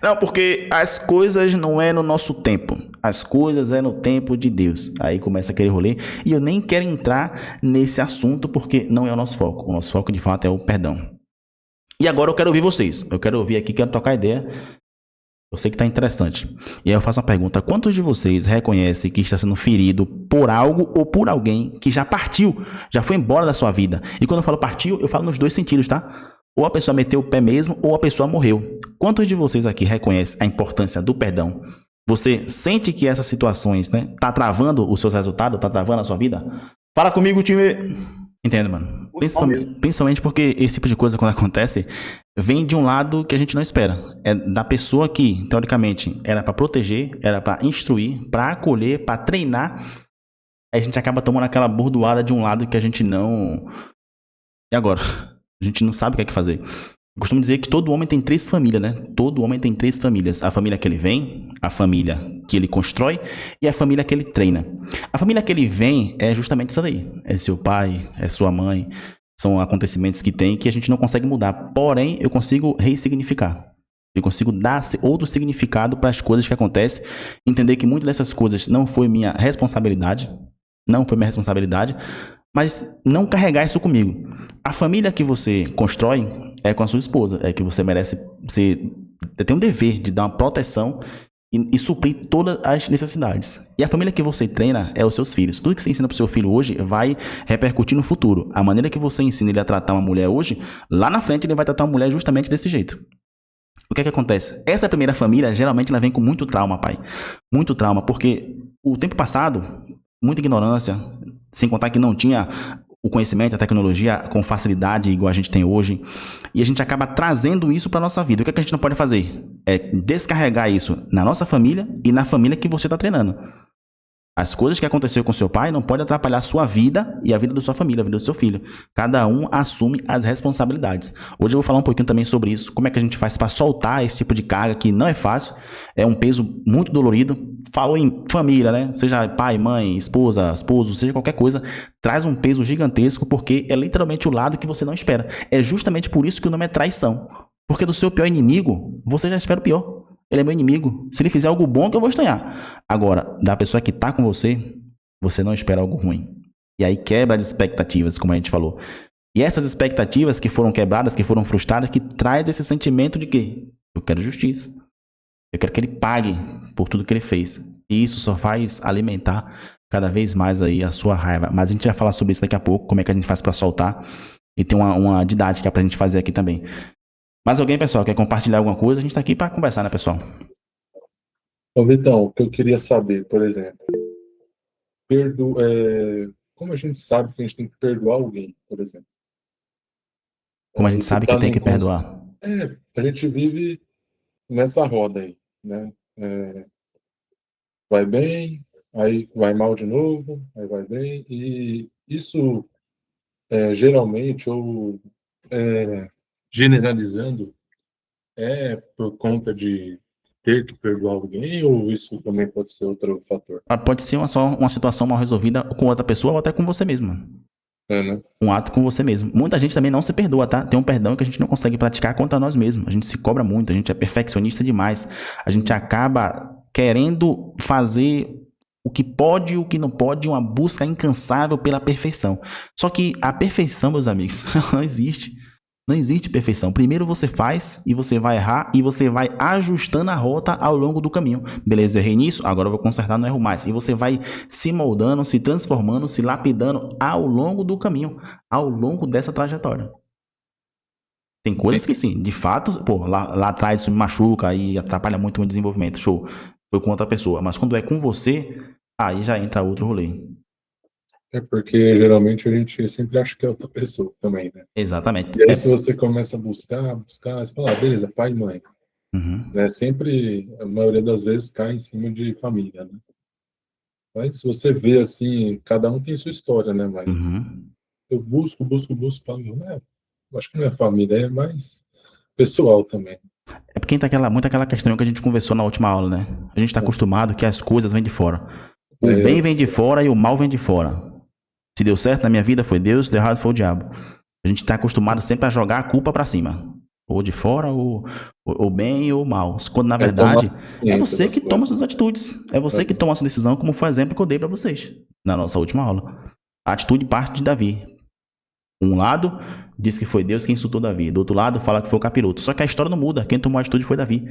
Não, porque as coisas não é no nosso tempo. As coisas é no tempo de Deus. Aí começa aquele rolê. E eu nem quero entrar nesse assunto porque não é o nosso foco. O nosso foco, de fato, é o perdão. E agora eu quero ouvir vocês. Eu quero ouvir aqui, quero trocar ideia. Eu sei que está interessante. E aí eu faço uma pergunta. Quantos de vocês reconhecem que está sendo ferido por algo ou por alguém que já partiu, já foi embora da sua vida? E quando eu falo partiu, eu falo nos dois sentidos, tá? Ou a pessoa meteu o pé mesmo, ou a pessoa morreu. Quantos de vocês aqui reconhecem a importância do perdão? Você sente que essas situações, né, tá travando os seus resultados? Tá travando a sua vida? Fala comigo, time! Entendo, mano. Muito mal mesmo. Principalmente porque esse tipo de coisa, quando acontece, vem de um lado que a gente não espera. É da pessoa que, teoricamente, era pra proteger, era pra instruir, pra acolher, pra treinar. Aí a gente acaba tomando aquela bordoada de um lado que a gente não. E agora? A gente não sabe o que é que fazer. Eu costumo dizer que todo homem tem 3 famílias, né? Todo homem tem 3 famílias. A família que ele vem, a família que ele constrói e a família que ele treina. A família que ele vem é justamente isso daí. É seu pai, é sua mãe. São acontecimentos que tem que a gente não consegue mudar. Porém, eu consigo ressignificar. Eu consigo dar outro significado para as coisas que acontecem. Entender que muitas dessas coisas não foi minha responsabilidade. Não foi minha responsabilidade. Mas não carregar isso comigo. A família que você constrói é com a sua esposa. É que você merece. Você tem um dever de dar uma proteção e suprir todas as necessidades. E a família que você treina é os seus filhos. Tudo que você ensina para o seu filho hoje vai repercutir no futuro. A maneira que você ensina ele a tratar uma mulher hoje, lá na frente ele vai tratar uma mulher justamente desse jeito. O que é que acontece? Essa primeira família, geralmente, ela vem com muito trauma, pai. Muito trauma, porque o tempo passado, muita ignorância, sem contar que não tinha o conhecimento, a tecnologia com facilidade igual a gente tem hoje, e a gente acaba trazendo isso para nossa vida. O que é que a gente não pode fazer? É descarregar isso na nossa família e na família que você está treinando. As coisas que aconteceu com seu pai não podem atrapalhar a sua vida e a vida da sua família, a vida do seu filho. Cada um assume as responsabilidades. Hoje eu vou falar um pouquinho também sobre isso, como é que a gente faz para soltar esse tipo de carga que não é fácil, é um peso muito dolorido. Falou em família, né? Seja pai, mãe, esposa, esposo, seja qualquer coisa, traz um peso gigantesco porque é literalmente o lado que você não espera. É justamente por isso que o nome é traição. Porque do seu pior inimigo, você já espera o pior. Ele é meu inimigo. Se ele fizer algo bom, que eu vou estranhar. Agora, da pessoa que tá com você, você não espera algo ruim. E aí quebra as expectativas, como a gente falou. E essas expectativas que foram quebradas, que foram frustradas, que traz esse sentimento de que eu quero justiça. Eu quero que ele pague por tudo que ele fez. E isso só faz alimentar cada vez mais aí a sua raiva. Mas a gente vai falar sobre isso daqui a pouco, como é que a gente faz para soltar. E tem uma didática pra gente fazer aqui também. Mas alguém, pessoal, quer compartilhar alguma coisa? A gente tá aqui para conversar, né, pessoal? Ô, Vitão, o que eu queria saber, por exemplo, como a gente sabe que a gente tem que perdoar alguém, por exemplo? Como a gente Isso sabe que tá tem no que perdoar. A gente vive nessa roda aí, né? Vai bem, aí vai mal de novo, aí vai bem, e isso geralmente, ou generalizando, é por conta de ter que perdoar alguém, ou isso também pode ser outro fator? Pode ser só uma situação mal resolvida com outra pessoa ou até com você mesmo, mano. Né? Um ato com você mesmo. Muita gente também não se perdoa, tá? Tem um perdão que a gente não consegue praticar contra nós mesmos. A gente se cobra muito, a gente é perfeccionista demais. A gente acaba querendo fazer o que pode e o que não pode, uma busca incansável pela perfeição. Só que a perfeição, meus amigos, não existe. Não existe perfeição. Primeiro você faz e você vai errar e você vai ajustando a rota ao longo do caminho. Beleza, eu errei nisso, agora eu vou consertar, não erro mais. E você vai se moldando, se transformando, se lapidando ao longo do caminho, ao longo dessa trajetória. Tem coisas que sim, de fato, pô, lá atrás isso me machuca e atrapalha muito o meu desenvolvimento. Show. Foi com outra pessoa. Mas quando é com você, aí já entra outro rolê. É porque geralmente a gente sempre acha que é outra pessoa também, né? Exatamente. E aí se você começa a buscar, você fala, beleza, pai e mãe. Uhum. Né? Sempre, a maioria das vezes, cai em cima de família, né? Mas se você vê assim, cada um tem sua história, né? Mas Uhum. eu busco, falo, acho que não é família, é mais pessoal também. É porque tem muito aquela questão que a gente conversou na última aula, né? A gente está acostumado que as coisas vêm de fora. O bem vem de fora e o mal vem de fora. Se deu certo na minha vida foi Deus, se deu errado foi o diabo. A gente está acostumado sempre a jogar a culpa para cima. Ou de fora, ou bem ou mal. Quando na verdade é você que toma suas atitudes. É você que toma essa decisão, como foi o exemplo que eu dei para vocês na nossa última aula. A atitude parte de Davi. Um lado diz que foi Deus quem insultou Davi. Do outro lado fala que foi o capiroto. Só que a história não muda. Quem tomou a atitude foi Davi.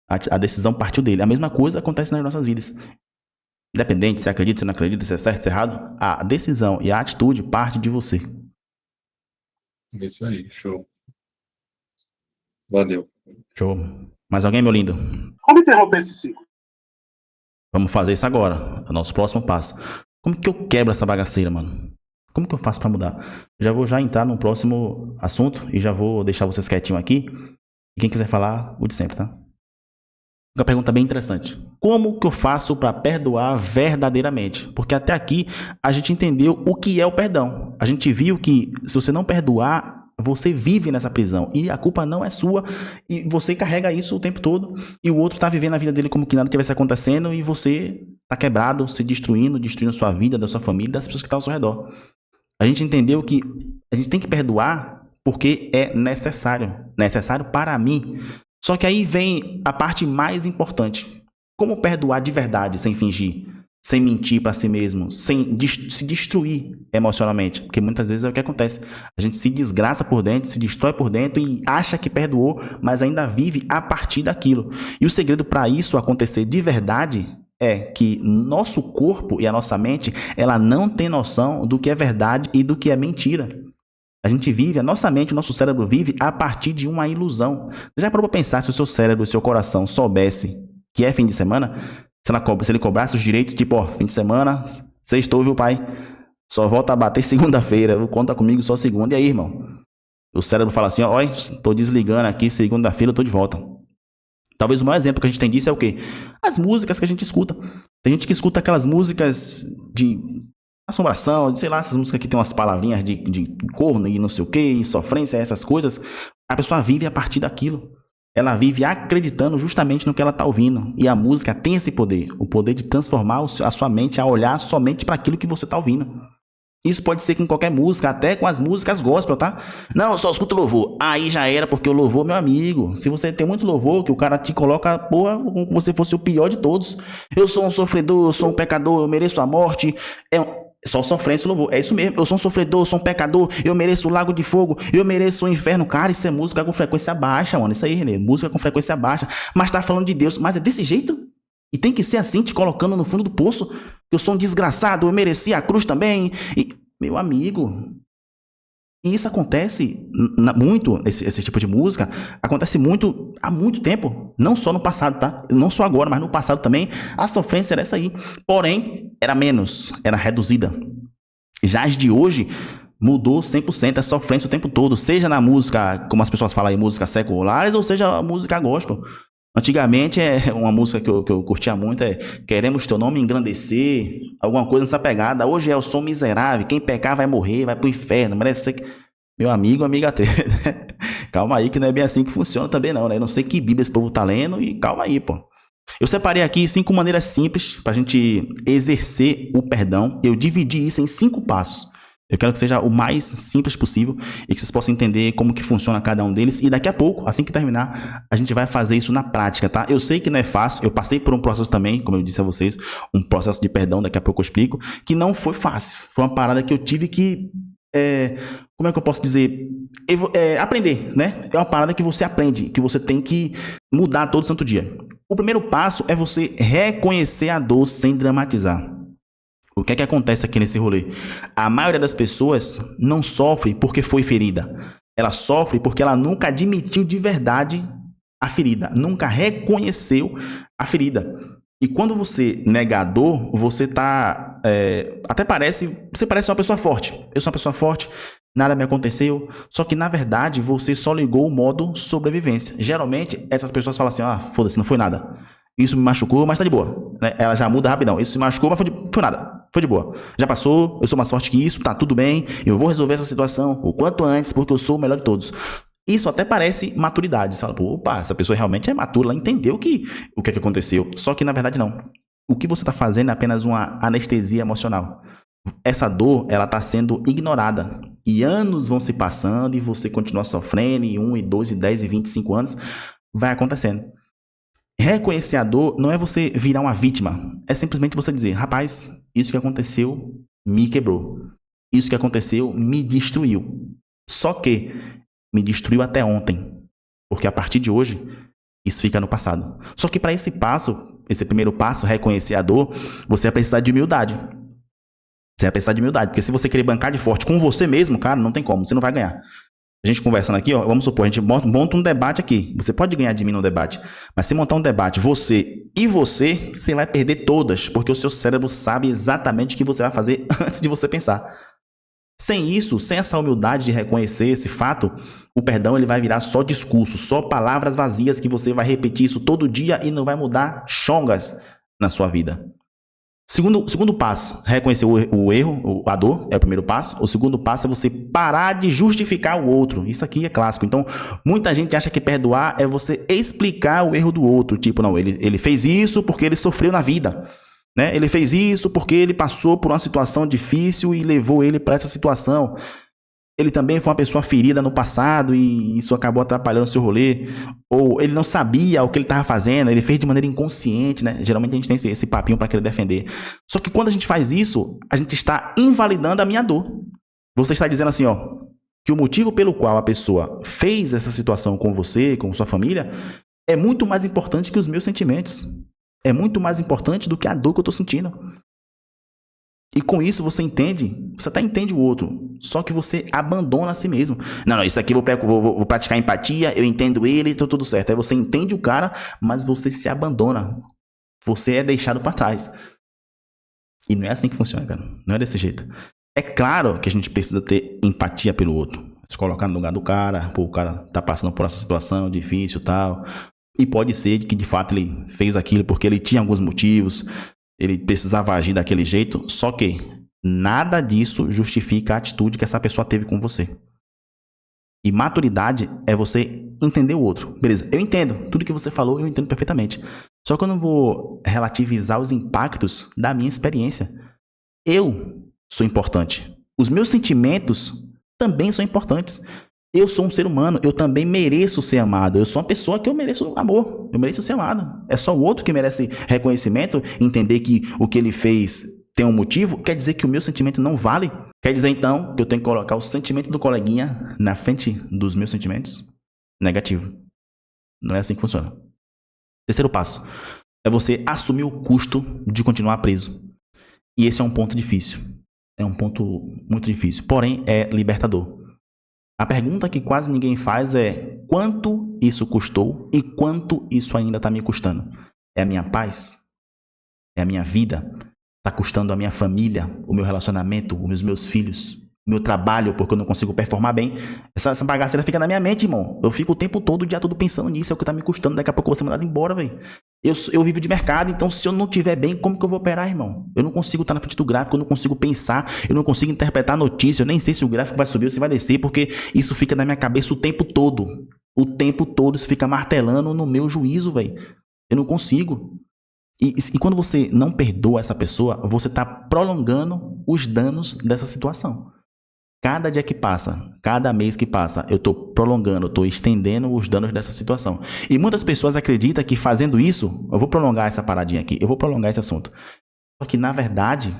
A decisão partiu dele. A mesma coisa acontece nas nossas vidas. Independente se acredita, se não acredita, se é certo, se é errado, a decisão e a atitude parte de você. Isso aí, show. Valeu. Show. Mais alguém, meu lindo? Como interromper esse ciclo? Vamos fazer isso agora. É o nosso próximo passo. Como que eu quebro essa bagaceira, mano? Como que eu faço para mudar? Já vou entrar no próximo assunto e já vou deixar vocês quietinhos aqui. E quem quiser falar, o de sempre, tá? Uma pergunta bem interessante. Como que eu faço para perdoar verdadeiramente? Porque até aqui a gente entendeu o que é o perdão. A gente viu que se você não perdoar, você vive nessa prisão e a culpa não é sua e você carrega isso o tempo todo e o outro está vivendo a vida dele como que nada tivesse acontecendo e você está quebrado, se destruindo sua vida, da sua família, das pessoas que estão ao seu redor. A gente entendeu que a gente tem que perdoar porque é necessário para mim. Só que aí vem a parte mais importante. Como perdoar de verdade, sem fingir, sem mentir para si mesmo, sem se destruir emocionalmente? Porque muitas vezes é o que acontece. A gente se desgraça por dentro, se destrói por dentro e acha que perdoou, mas ainda vive a partir daquilo. E o segredo para isso acontecer de verdade é que nosso corpo e a nossa mente, ela não tem noção do que é verdade e do que é mentira. A gente vive, a nossa mente, o nosso cérebro vive a partir de uma ilusão. Você já parou para pensar se o seu cérebro, o seu coração soubesse que é fim de semana? Se ele cobrasse os direitos, tipo, ó, fim de semana, sextou, viu, pai? Só volta a bater segunda-feira, conta comigo só segunda. E aí, irmão? O cérebro fala assim, ó, tô desligando aqui, segunda-feira eu tô de volta. Talvez o maior exemplo que a gente tem disso é o quê? As músicas que a gente escuta. Tem gente que escuta aquelas músicas de assombração, sei lá, essas músicas que tem umas palavrinhas de corno e não sei o que, e sofrência, essas coisas. A pessoa vive a partir daquilo. Ela vive acreditando justamente no que ela está ouvindo. E a música tem esse poder, o poder de transformar a sua mente a olhar somente para aquilo que você está ouvindo. Isso pode ser com qualquer música, até com as músicas gospel, tá? Não, eu só escuto louvor. Aí já era, porque o louvor, meu amigo, se você tem muito louvor, que o cara te coloca, porra, como se você fosse o pior de todos. Eu sou um sofredor, eu sou um pecador, eu mereço a morte. Só sofrência e louvor. É isso mesmo. Eu sou um sofredor, eu sou um pecador, eu mereço o lago de fogo, eu mereço o inferno. Cara, isso é música com frequência baixa, mano. Isso aí, Renê. Música com frequência baixa. Mas tá falando de Deus. Mas é desse jeito? E tem que ser assim, te colocando no fundo do poço? Eu sou um desgraçado, eu mereci a cruz também. E, meu amigo, isso acontece muito, esse tipo de música, acontece muito há muito tempo. Não só no passado, tá? Não só agora, mas no passado também. A sofrência era essa aí. Porém, era menos, era reduzida. Já as de hoje mudou 100%, é sofrência o tempo todo. Seja na música, como as pessoas falam aí, músicas seculares, ou seja a música gospel. Antigamente, uma música que eu curtia muito é Queremos Teu Nome Engrandecer, alguma coisa nessa pegada. Hoje eu sou miserável, quem pecar vai morrer, vai pro inferno, merece ser... Meu amigo, amiga, calma aí que não é bem assim que funciona também não, né? Eu não sei que Bíblia esse povo tá lendo e calma aí, pô. Eu separei aqui 5 maneiras simples pra gente exercer o perdão. Eu dividi isso em 5 passos. Eu quero que seja o mais simples possível e que vocês possam entender como que funciona cada um deles. E daqui a pouco, assim que terminar, a gente vai fazer isso na prática, tá? Eu sei que não é fácil, eu passei por um processo também, como eu disse a vocês, um processo de perdão, daqui a pouco eu explico, que não foi fácil. Foi uma parada que eu tive que, como é que eu posso dizer? Aprender, né? É uma parada que você aprende, que você tem que mudar todo santo dia. O primeiro passo é você reconhecer a dor sem dramatizar. O que é que acontece aqui nesse rolê? A maioria das pessoas não sofre porque foi ferida. Ela sofre porque ela nunca admitiu de verdade a ferida, nunca reconheceu a ferida. E quando você nega a dor, você tá... você parece uma pessoa forte. Eu sou uma pessoa forte, nada me aconteceu. Só que, na verdade, você só ligou o modo sobrevivência. Geralmente, essas pessoas falam assim, foda-se, não foi nada. Isso me machucou, mas tá de boa. Ela já muda rapidão. Isso me machucou, mas foi nada. Foi de boa. Já passou, eu sou mais forte que isso, tá tudo bem. Eu vou resolver essa situação o quanto antes, porque eu sou o melhor de todos. Isso até parece maturidade. Você fala, opa, essa pessoa realmente é matura, ela entendeu o que é que aconteceu. Só que, na verdade, não. O que você tá fazendo é apenas uma anestesia emocional. Essa dor, ela tá sendo ignorada. E anos vão se passando e você continua sofrendo, e 1, e 2, e 10, e 25 anos vai acontecendo. Reconhecer a dor não é você virar uma vítima. É simplesmente você dizer, rapaz, isso que aconteceu me quebrou. Isso que aconteceu me destruiu. Só que me destruiu até ontem. Porque a partir de hoje, isso fica no passado. Só que para esse primeiro passo, reconhecer a dor, você vai precisar de humildade. Você vai precisar de humildade. Porque se você querer bancar de forte com você mesmo, cara, não tem como. Você não vai ganhar. A gente conversando aqui, vamos supor, a gente monta um debate aqui. Você pode ganhar de mim no debate. Mas se montar um debate, você, você vai perder todas. Porque o seu cérebro sabe exatamente o que você vai fazer antes de você pensar. Sem isso, sem essa humildade de reconhecer esse fato, o perdão ele vai virar só discurso, só palavras vazias que você vai repetir isso todo dia e não vai mudar chongas na sua vida. Segundo passo, reconhecer o erro, a dor, é o primeiro passo. O segundo passo é você parar de justificar o outro. Isso aqui é clássico. Então, muita gente acha que perdoar é você explicar o erro do outro. Tipo, não, ele fez isso porque ele sofreu na vida. Né? Ele fez isso porque ele passou por uma situação difícil e levou ele para essa situação. Ele também foi uma pessoa ferida no passado e isso acabou atrapalhando o seu rolê. Ou ele não sabia o que ele estava fazendo, ele fez de maneira inconsciente, né? Geralmente a gente tem esse papinho para querer defender. Só que quando a gente faz isso, a gente está invalidando a minha dor. Você está dizendo assim, ó, que o motivo pelo qual a pessoa fez essa situação com você, com sua família, é muito mais importante que os meus sentimentos. É muito mais importante do que a dor que eu estou sentindo. E com isso você entende, você até entende o outro, só que você abandona a si mesmo. Não, isso aqui eu vou praticar empatia, eu entendo ele, então tudo certo. Aí você entende o cara, mas você se abandona. Você é deixado para trás. E não é assim que funciona, cara. Não é desse jeito. É claro que a gente precisa ter empatia pelo outro. Se colocar no lugar do cara, pô, o cara tá passando por essa situação difícil e tal. E pode ser que de fato ele fez aquilo porque ele tinha alguns motivos. Ele precisava agir daquele jeito, só que nada disso justifica a atitude que essa pessoa teve com você. E maturidade é você entender o outro. Beleza, eu entendo. Tudo que você falou, eu entendo perfeitamente. Só que eu não vou relativizar os impactos da minha experiência. Eu sou importante. Os meus sentimentos também são importantes. Eu sou um ser humano, eu também mereço ser amado. Eu sou uma pessoa que eu mereço amor, eu mereço ser amado. É só o outro que merece reconhecimento, entender que o que ele fez tem um motivo. Quer dizer que o meu sentimento não vale? Quer dizer então que eu tenho que colocar o sentimento do coleguinha na frente dos meus sentimentos? Negativo. Não é assim que funciona. Terceiro passo é você assumir o custo de continuar preso. E esse é um ponto difícil. É um ponto muito difícil, porém é libertador. A pergunta que quase ninguém faz é quanto isso custou e quanto isso ainda está me custando. É a minha paz? É a minha vida? Está custando a minha família, o meu relacionamento, os meus filhos, o meu trabalho, porque eu não consigo performar bem? Essa bagaceira fica na minha mente, irmão. Eu fico o tempo todo, o dia todo pensando nisso, é o que está me custando. Daqui a pouco eu vou ser mandado embora, velho. Eu vivo de mercado, então se eu não estiver bem, como que eu vou operar, irmão? Eu não consigo estar na frente do gráfico, eu não consigo pensar, eu não consigo interpretar a notícia, eu nem sei se o gráfico vai subir ou se vai descer, porque isso fica na minha cabeça o tempo todo. O tempo todo isso fica martelando no meu juízo, velho. Eu não consigo. E quando você não perdoa essa pessoa, você está prolongando os danos dessa situação. Cada dia que passa, cada mês que passa, eu estou prolongando, estou estendendo os danos dessa situação. E muitas pessoas acreditam que fazendo isso, eu vou prolongar essa paradinha aqui, eu vou prolongar esse assunto. Só que, na verdade,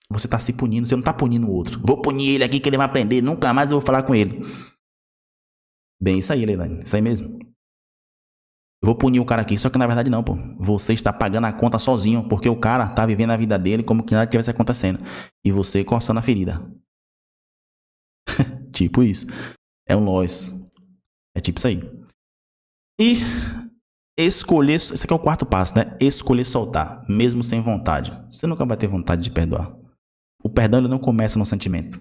você está se punindo, você não está punindo o outro. Vou punir ele aqui que ele vai aprender, nunca mais eu vou falar com ele. Bem, isso aí, Leilani, isso aí mesmo. Eu vou punir o cara aqui, só que na verdade não, pô. Você está pagando a conta sozinho, porque o cara está vivendo a vida dele como que nada tivesse acontecendo. E você coçando a ferida. Tipo isso. É um nós. É tipo isso aí. E escolher... Esse aqui é o quarto passo, né? Escolher soltar, mesmo sem vontade. Você nunca vai ter vontade de perdoar. O perdão ele não começa no sentimento.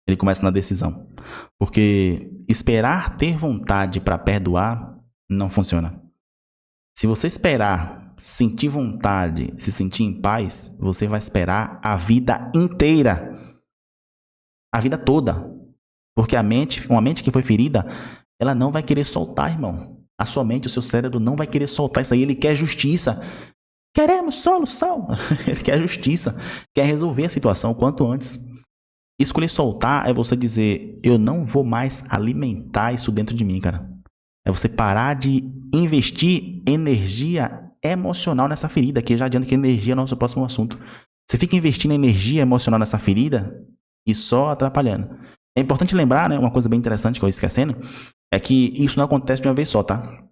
Ele começa na decisão. Porque esperar ter vontade para perdoar não funciona. Se você esperar sentir vontade, se sentir em paz, você vai esperar a vida inteira. A vida toda. Porque uma mente que foi ferida, ela não vai querer soltar, irmão. A sua mente, o seu cérebro não vai querer soltar isso aí. Ele quer justiça. Queremos solução. Ele quer justiça. Quer resolver a situação o quanto antes. Escolher soltar é você dizer, eu não vou mais alimentar isso dentro de mim, cara. É você parar de investir energia emocional nessa ferida, que já adianta que energia é o nosso próximo assunto. Você fica investindo energia emocional nessa ferida e só atrapalhando. É importante lembrar, né, uma coisa bem interessante que eu ia esquecendo, é que isso não acontece de uma vez só, tá?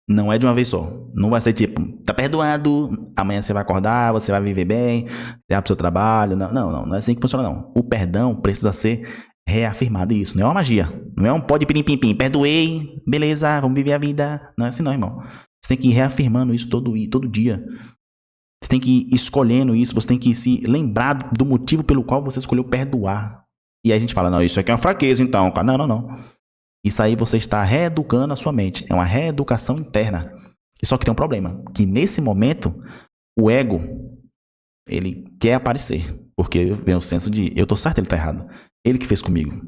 Não é de uma vez só. Não vai ser tipo, tá perdoado, amanhã você vai acordar, você vai viver bem, você vai pro seu trabalho. Não é assim que funciona, não. O perdão precisa ser reafirmado. Isso não é uma magia. Não é um pó de pirim-pim-pim. Perdoei, beleza, vamos viver a vida. Não é assim não, irmão. Você tem que ir reafirmando isso todo dia. Você tem que ir escolhendo isso, você tem que se lembrar do motivo pelo qual você escolheu perdoar. E aí a gente fala, não, isso aqui é uma fraqueza então, cara. Não, não, não. Isso aí você está reeducando a sua mente. É uma reeducação interna. E só que tem um problema, que nesse momento, o ego, ele quer aparecer. Porque vem o senso de, eu tô certo, ele tá errado. Ele que fez comigo.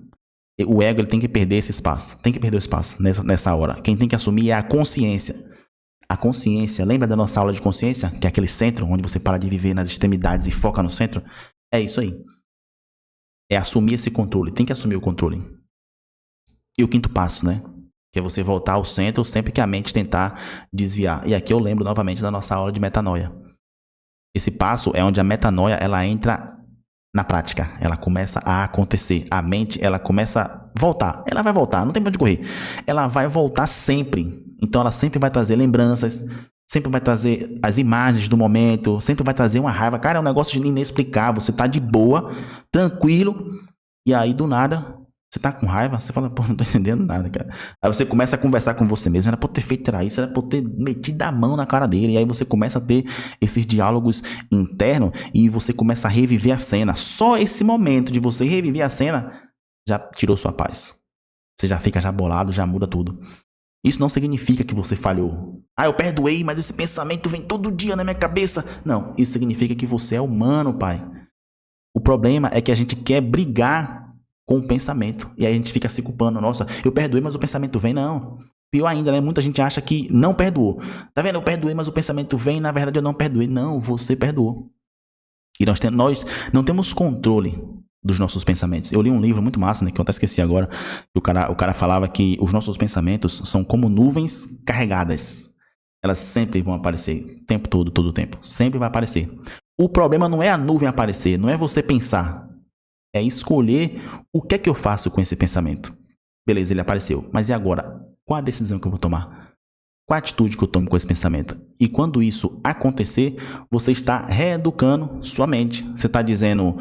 O ego, ele tem que perder esse espaço. Tem que perder o espaço nessa hora. Quem tem que assumir é a consciência. A consciência, lembra da nossa aula de consciência? Que é aquele centro onde você para de viver nas extremidades e foca no centro? É isso aí. É assumir esse controle. Tem que assumir o controle. E o quinto passo, né? Que é você voltar ao centro sempre que a mente tentar desviar. E aqui eu lembro novamente da nossa aula de metanoia. Esse passo é onde a metanoia, ela entra na prática. Ela começa a acontecer. A mente, ela começa a voltar. Ela vai voltar, não tem pra onde correr. Ela vai voltar sempre. Então ela sempre vai trazer lembranças, sempre vai trazer as imagens do momento, sempre vai trazer uma raiva. Cara, é um negócio de inexplicável. Você tá de boa, tranquilo, e aí do nada, você tá com raiva, você fala, pô, não tô entendendo nada, cara. Aí você começa a conversar com você mesmo, era por ter feito isso, era por ter metido a mão na cara dele, e aí você começa a ter esses diálogos internos, e você começa a reviver a cena. Só esse momento de você reviver a cena, já tirou sua paz. Você já fica já bolado, já muda tudo. Isso não significa que você falhou. Ah, eu perdoei, mas esse pensamento vem todo dia na minha cabeça. Não, isso significa que você é humano, pai. O problema é que a gente quer brigar com o pensamento. E aí a gente fica se culpando. Nossa, eu perdoei, mas o pensamento vem. Não. Pior ainda, né? Muita gente acha que não perdoou. Tá vendo? Eu perdoei, mas o pensamento vem. Na verdade, eu não perdoei. Não, você perdoou. E nós não temos controle dos nossos pensamentos. Eu li um livro muito massa, né, que eu até esqueci agora, que o cara falava que os nossos pensamentos são como nuvens carregadas. Elas sempre vão aparecer, o tempo todo, todo o tempo. Sempre vai aparecer. O problema não é a nuvem aparecer, não é você pensar. É escolher o que é que eu faço com esse pensamento. Beleza, ele apareceu. Mas e agora? Qual a decisão que eu vou tomar? Qual a atitude que eu tomo com esse pensamento? E quando isso acontecer, você está reeducando sua mente. Você está dizendo,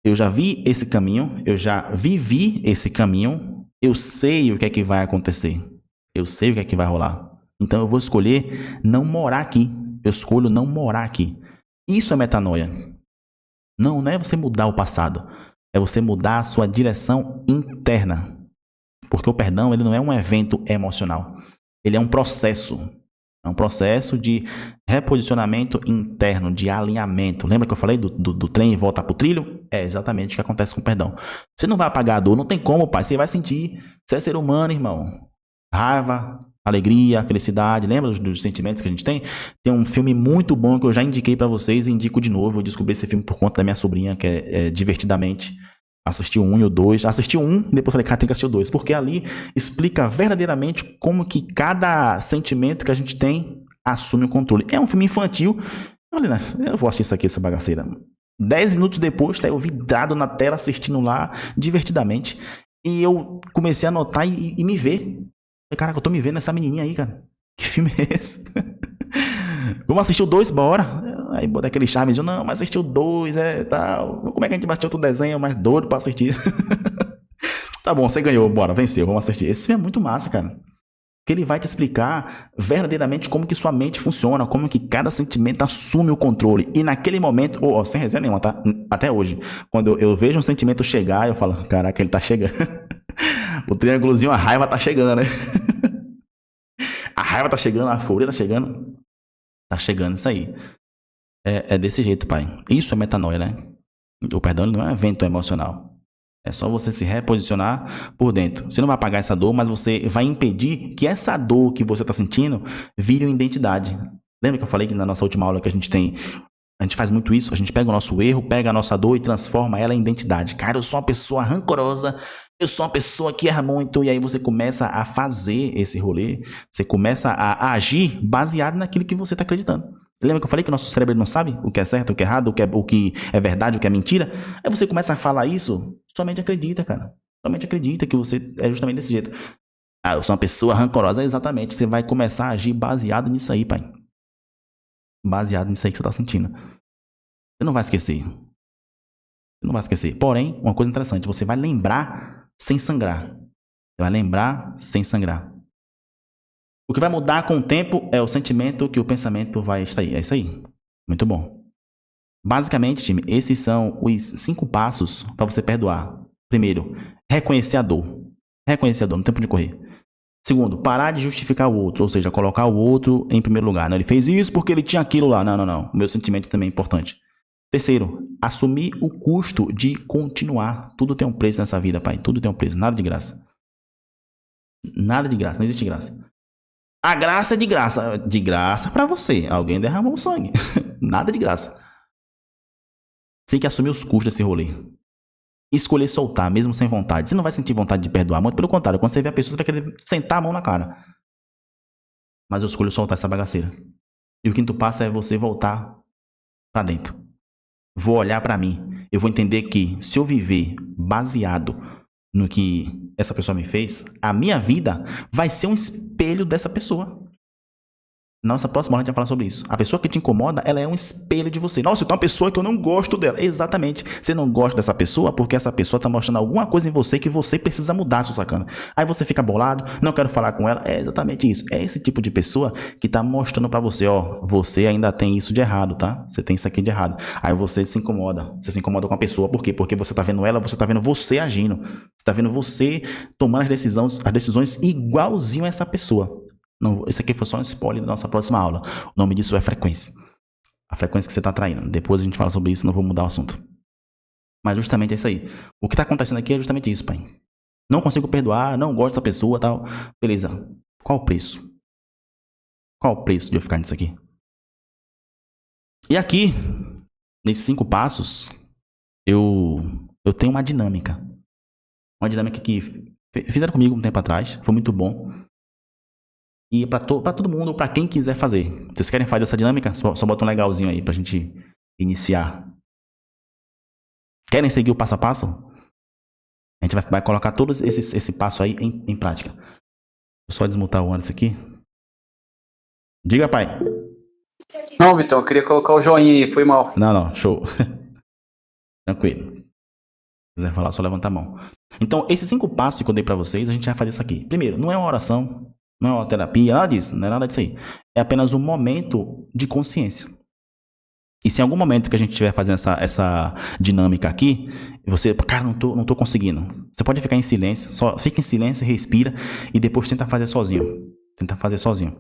eu já vi esse caminho, eu já vivi esse caminho, eu sei o que é que vai acontecer. Eu sei o que é que vai rolar. Então eu vou escolher não morar aqui. Eu escolho não morar aqui. Isso é metanoia. Não é você mudar o passado. É você mudar a sua direção interna. Porque o perdão, ele não é um evento emocional. Ele é um processo. É um processo de reposicionamento interno, de alinhamento. Lembra que eu falei do trem e voltar pro trilho? É exatamente o que acontece com o perdão. Você não vai apagar a dor, não tem como, pai. Você vai sentir. Você é ser humano, irmão. Raiva, alegria, felicidade. Lembra dos sentimentos que a gente tem? Tem um filme muito bom que eu já indiquei pra vocês e indico de novo. Eu descobri esse filme por conta da minha sobrinha, que é Divertidamente. Assistiu 1 e o 2. Assistiu 1, depois falei, cara, tem que assistir o 2. Porque ali explica verdadeiramente como que cada sentimento que a gente tem assume o controle. É um filme infantil. Olha, eu vou assistir isso aqui, essa bagaceira. 10 minutos depois, tá eu vidrado na tela, assistindo lá, Divertidamente. E eu comecei a notar e me ver. Falei, caraca, eu tô me vendo nessa menininha aí, cara. Que filme é esse? Vamos assistir o 2, bora. Aí bota aquele charmezinho, não, mas assistir o 2, tal. Como é que a gente vai assistir outro desenho mais doido pra assistir? Tá bom, você ganhou, bora, venceu, vamos assistir. Esse filme é muito massa, cara. Que ele vai te explicar verdadeiramente como que sua mente funciona, como que cada sentimento assume o controle. E naquele momento, sem resenha nenhuma, tá? Até hoje, quando eu vejo um sentimento chegar, eu falo, caraca, ele tá chegando. O triângulozinho, a raiva tá chegando, né? A raiva tá chegando, a fúria tá chegando. Tá chegando isso aí. É desse jeito, pai. Isso é metanoia, né? O perdão não é um evento emocional. É só você se reposicionar por dentro. Você não vai apagar essa dor, mas você vai impedir que essa dor que você está sentindo vire uma identidade. Lembra que eu falei que na nossa última aula que a gente faz muito isso? A gente pega o nosso erro, pega a nossa dor e transforma ela em identidade. Cara, eu sou uma pessoa rancorosa, eu sou uma pessoa que erra muito. E aí você começa a fazer esse rolê, você começa a agir baseado naquilo que você está acreditando. Lembra que eu falei que o nosso cérebro não sabe o que é certo, o que é errado, o que é verdade, o que é mentira? Aí você começa a falar isso, somente acredita, cara. Somente acredita que você é justamente desse jeito. Ah, eu sou uma pessoa rancorosa. Exatamente. Você vai começar a agir baseado nisso aí, pai. Baseado nisso aí que você tá sentindo. Você não vai esquecer. Você não vai esquecer. Porém, uma coisa interessante, você vai lembrar sem sangrar. Você vai lembrar sem sangrar. O que vai mudar com o tempo é o sentimento que o pensamento vai extrair. É isso aí. Muito bom. Basicamente, time, esses são os 5 passos para você perdoar. Primeiro, reconhecer a dor. Reconhecer a dor, não tem pra onde correr. Segundo, parar de justificar o outro, ou seja, colocar o outro em primeiro lugar. Não, ele fez isso porque ele tinha aquilo lá. Não. O meu sentimento também é importante. Terceiro, assumir o custo de continuar. Tudo tem um preço nessa vida, pai. Tudo tem um preço. Nada de graça. Nada de graça. Não existe graça. A graça é de graça. De graça pra você. Alguém derramou sangue. Nada de graça. Você tem que assumir os custos desse rolê. Escolher soltar, mesmo sem vontade. Você não vai sentir vontade de perdoar. Muito pelo contrário. Quando você vê a pessoa, você vai querer sentar a mão na cara. Mas eu escolho soltar essa bagaceira. E o quinto passo é você voltar pra dentro. Vou olhar pra mim. Eu vou entender que se eu viver baseado no que essa pessoa me fez, a minha vida vai ser um espelho dessa pessoa. Nossa próxima aula a gente vai falar sobre isso. A pessoa que te incomoda, ela é um espelho de você. Nossa, eu tenho uma pessoa que eu não gosto dela. Exatamente. Você não gosta dessa pessoa porque essa pessoa está mostrando alguma coisa em você que você precisa mudar, seu sacana. Aí você fica bolado, não quero falar com ela. É exatamente isso. É esse tipo de pessoa que está mostrando para você, ó, você ainda tem isso de errado, tá? Você tem isso aqui de errado. Aí você se incomoda. Você se incomoda com a pessoa. Por quê? Porque você tá vendo ela, você tá vendo você agindo. Você tá vendo você tomando as decisões igualzinho a essa pessoa. Não, esse aqui foi só um spoiler da nossa próxima aula. O nome disso é frequência. A frequência que você está atraindo. Depois a gente fala sobre isso, não vou mudar o assunto. Mas justamente é isso aí. O que está acontecendo aqui é justamente isso, pai. Não consigo perdoar, não gosto dessa pessoa, tal. Beleza. Qual o preço? Qual o preço de eu ficar nisso aqui? E aqui, nesses 5 passos, eu tenho uma dinâmica. Uma dinâmica que fizeram comigo um tempo atrás. Foi muito bom. E para todo mundo, para quem quiser fazer. Vocês querem fazer essa dinâmica? Só bota um legalzinho aí pra gente iniciar. Querem seguir o passo a passo? A gente vai colocar todos esse passo aí em prática. Vou só desmutar o Anderson aqui. Diga, pai. Não, Vitão, eu queria colocar o joinha aí, foi mal. Não, show. Tranquilo. Se quiser falar, só levanta a mão. Então, esses 5 passos que eu dei pra vocês, a gente vai fazer isso aqui. Primeiro, não é uma oração. Não é uma terapia, nada disso, não é nada disso aí. É apenas um momento de consciência. E se em algum momento que a gente estiver fazendo essa dinâmica aqui, você, cara, não tô conseguindo. Você pode ficar em silêncio, só fica em silêncio, respira e depois tenta fazer sozinho. Tenta fazer sozinho.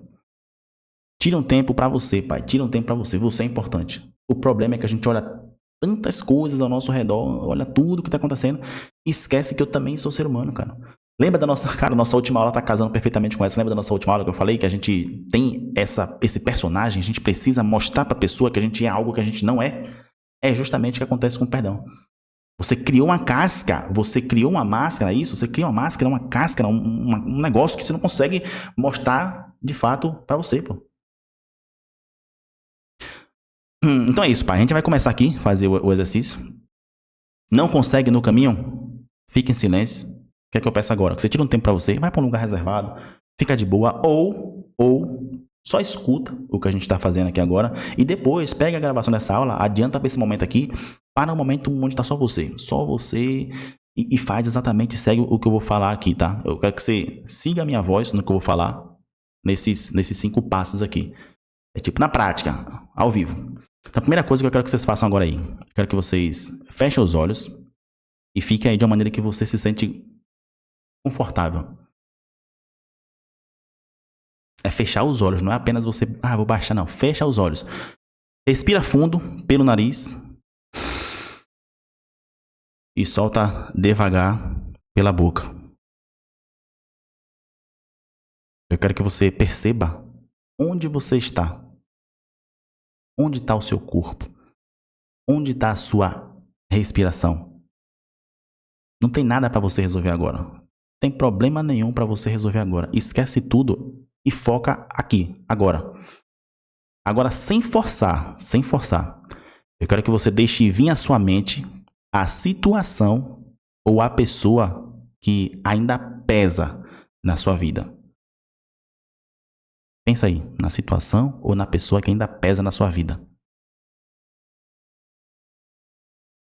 Tira um tempo pra você, pai. Tira um tempo pra você. Você é importante. O problema é que a gente olha tantas coisas ao nosso redor, olha tudo que tá acontecendo e esquece que eu também sou ser humano, cara. Lembra da nossa última aula tá casando perfeitamente com essa. Lembra da nossa última aula que eu falei que a gente tem esse personagem, a gente precisa mostrar pra pessoa que a gente é algo que a gente não é? É justamente o que acontece com o perdão. Você criou uma casca, você criou uma máscara, isso? Você cria uma máscara, uma casca, um negócio que você não consegue mostrar de fato pra você, pô. Então é isso, pai. A gente vai começar aqui, fazer o exercício. Não consegue no caminho? Fique em silêncio. O que é que eu peço agora? Que você tira um tempo pra você, vai pra um lugar reservado, fica de boa, ou só escuta o que a gente tá fazendo aqui agora e depois pega a gravação dessa aula, adianta pra esse momento aqui, para um momento onde tá só você e faz exatamente, segue o que eu vou falar aqui, tá? Eu quero que você siga a minha voz no que eu vou falar nesses 5 passos aqui. É tipo na prática, ao vivo. Então, a primeira coisa que eu quero que vocês façam agora aí, eu quero que vocês fechem os olhos e fiquem aí de uma maneira que você se sente confortável. É fechar os olhos, não é apenas você, vou baixar, não. Fecha os olhos. Respira fundo pelo nariz e solta devagar pela boca. Eu quero que você perceba onde você está. Onde está o seu corpo? Onde está a sua respiração? Não tem nada para você resolver agora. Não tem problema nenhum para você resolver agora. Esquece tudo e foca aqui, agora. Agora, sem forçar. Eu quero que você deixe vir à sua mente a situação ou a pessoa que ainda pesa na sua vida. Pensa aí, na situação ou na pessoa que ainda pesa na sua vida.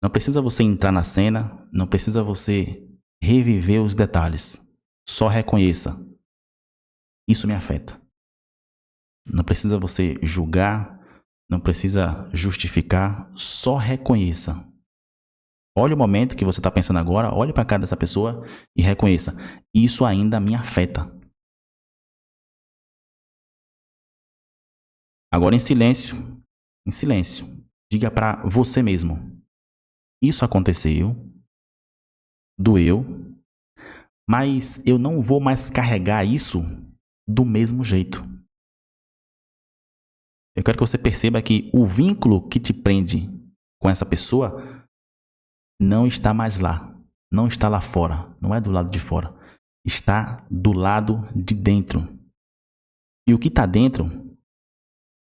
Não precisa você entrar na cena, não precisa você reviver os detalhes. Só reconheça. Isso me afeta. Não precisa você julgar, não precisa justificar, só reconheça. Olhe o momento que você está pensando agora, olhe para a cara dessa pessoa e reconheça. Isso ainda me afeta. Agora em silêncio, diga para você mesmo. Isso aconteceu, doeu, mas eu não vou mais carregar isso do mesmo jeito. Eu quero que você perceba que o vínculo que te prende com essa pessoa não está mais lá. Não está lá fora. Não é do lado de fora. Está do lado de dentro. E o que está dentro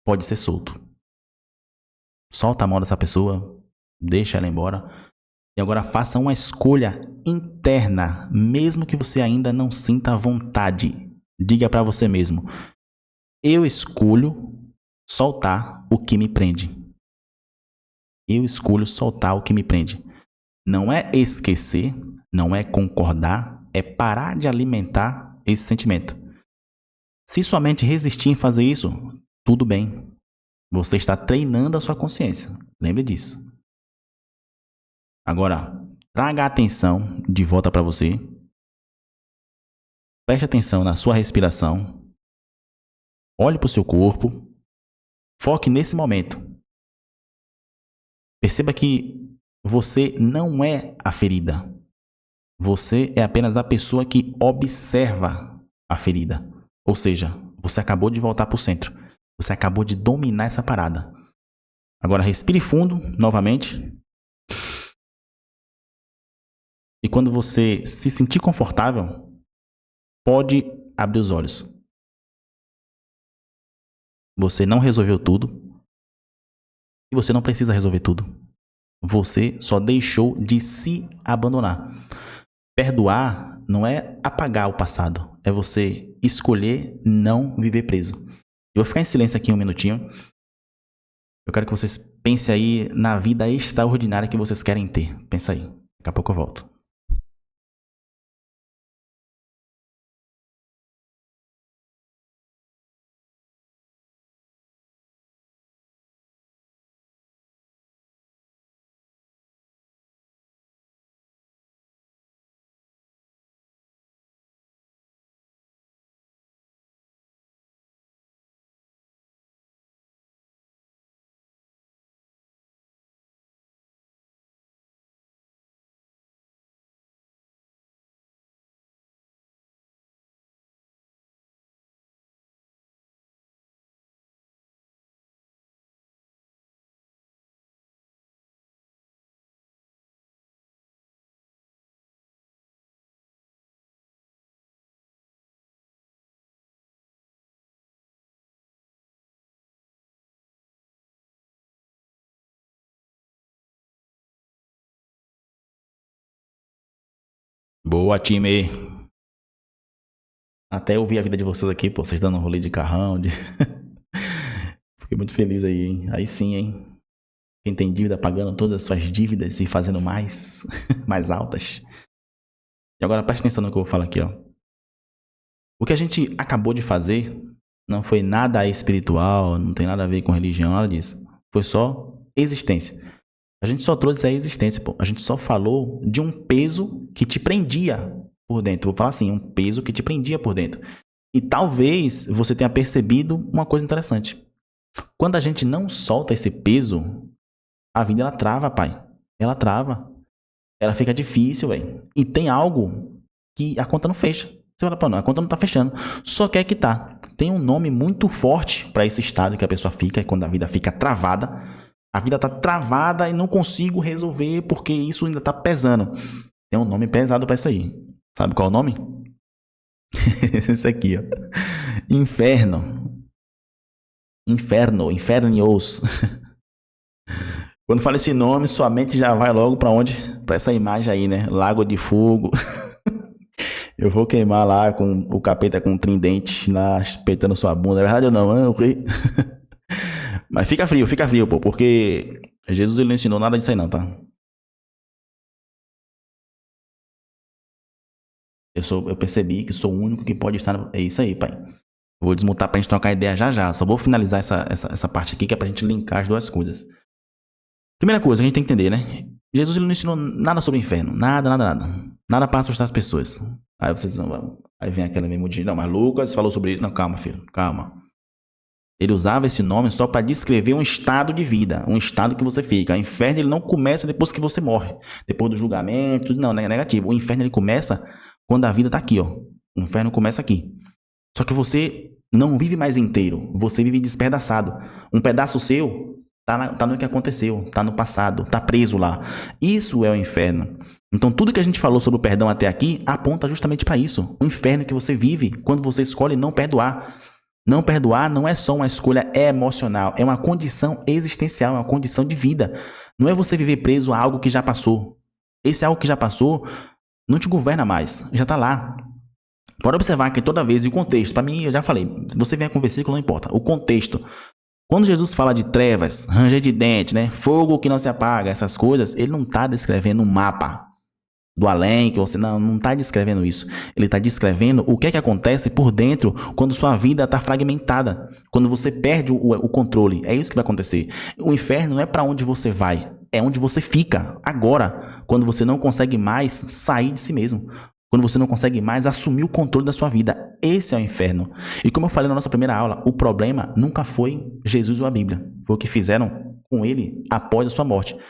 pode ser solto. Solta a mão dessa pessoa. Deixa ela embora. E agora faça uma escolha interna. Mesmo que você ainda não sinta vontade. Diga para você mesmo. Eu escolho soltar o que me prende. Eu escolho soltar o que me prende. Não é esquecer, não é concordar, é parar de alimentar esse sentimento. Se somente resistir em fazer isso, tudo bem. Você está treinando a sua consciência. Lembre disso. Agora, traga a atenção de volta para você. Preste atenção na sua respiração. Olhe para o seu corpo. Foque nesse momento. Perceba que você não é a ferida. Você é apenas a pessoa que observa a ferida. Ou seja, você acabou de voltar para o centro. Você acabou de dominar essa parada. Agora respire fundo novamente. E quando você se sentir confortável, pode abrir os olhos. Você não resolveu tudo. E você não precisa resolver tudo. Você só deixou de se abandonar. Perdoar não é apagar o passado. É você escolher não viver preso. Eu vou ficar em silêncio aqui um minutinho. Eu quero que vocês pensem aí na vida extraordinária que vocês querem ter. Pensa aí. Daqui a pouco eu volto. Boa, time! Até eu vi a vida de vocês aqui, pô, vocês dando um rolê de carrão. Fiquei muito feliz aí, hein? Aí sim, hein? Quem tem dívida pagando todas as suas dívidas e fazendo mais, mais altas. E agora preste atenção no que eu vou falar aqui, ó. O que a gente acabou de fazer não foi nada espiritual, não tem nada a ver com religião, nada disso. Foi só existência. A gente só trouxe a existência, pô. A gente só falou de um peso que te prendia por dentro. Vou falar assim, um peso que te prendia por dentro. E talvez você tenha percebido uma coisa interessante. Quando a gente não solta esse peso, a vida ela trava, pai. Ela trava. Ela fica difícil, velho. E tem algo que a conta não fecha. Você fala, pô, não, a conta não tá fechando. Só que é que tá. Tem um nome muito forte para esse estado que a pessoa fica, quando a vida fica travada. A vida tá travada e não consigo resolver porque isso ainda tá pesando. Tem um nome pesado para isso aí. Sabe qual é o nome? Esse aqui, ó. Inferno. Infernios. Quando fala esse nome, sua mente já vai logo para onde? Para essa imagem aí, né? Lago de fogo. Eu vou queimar lá com o capeta com um tridente lá espetando sua bunda. É verdade ou não? Mas fica frio, pô, porque Jesus ele não ensinou nada disso aí não, tá? Eu percebi que sou o único que pode estar... É isso aí, pai. Vou desmutar pra gente trocar ideia já. Só vou finalizar essa parte aqui, que é pra gente linkar as duas coisas. Primeira coisa que a gente tem que entender, né? Jesus ele não ensinou nada sobre o inferno. Nada, nada, nada. Nada para assustar as pessoas. Aí vocês vão. Aí vem aquela mesmo de. Não, mas Lucas falou sobre isso. Não, calma, filho. Calma. Ele usava esse nome só para descrever um estado de vida. Um estado que você fica. O inferno ele não começa depois que você morre. Depois do julgamento. Não, é negativo. O inferno ele começa quando a vida tá aqui, ó. O inferno começa aqui. Só que você não vive mais inteiro. Você vive despedaçado. Um pedaço seu tá no que aconteceu. Tá no passado. Tá preso lá. Isso é o inferno. Então tudo que a gente falou sobre o perdão até aqui aponta justamente para isso. O inferno que você vive quando você escolhe não perdoar. Não perdoar não é só uma escolha emocional. É uma condição existencial. É uma condição de vida. Não é você viver preso a algo que já passou. Esse algo que já passou não te governa mais. Já tá lá. Pode observar que toda vez, e o contexto, para mim, eu já falei, você vem com o versículo, não importa. O contexto. Quando Jesus fala de trevas, ranger de dente, né, fogo que não se apaga, essas coisas, ele não está descrevendo um mapa do além, que você não está descrevendo isso. Ele está descrevendo o que é que acontece por dentro quando sua vida está fragmentada, quando você perde o controle. É isso que vai acontecer. O inferno não é para onde você vai, é onde você fica agora, quando você não consegue mais sair de si mesmo. Quando você não consegue mais assumir o controle da sua vida. Esse é o inferno. E como eu falei na nossa primeira aula, o problema nunca foi Jesus ou a Bíblia. Foi o que fizeram com ele após a sua morte. Eu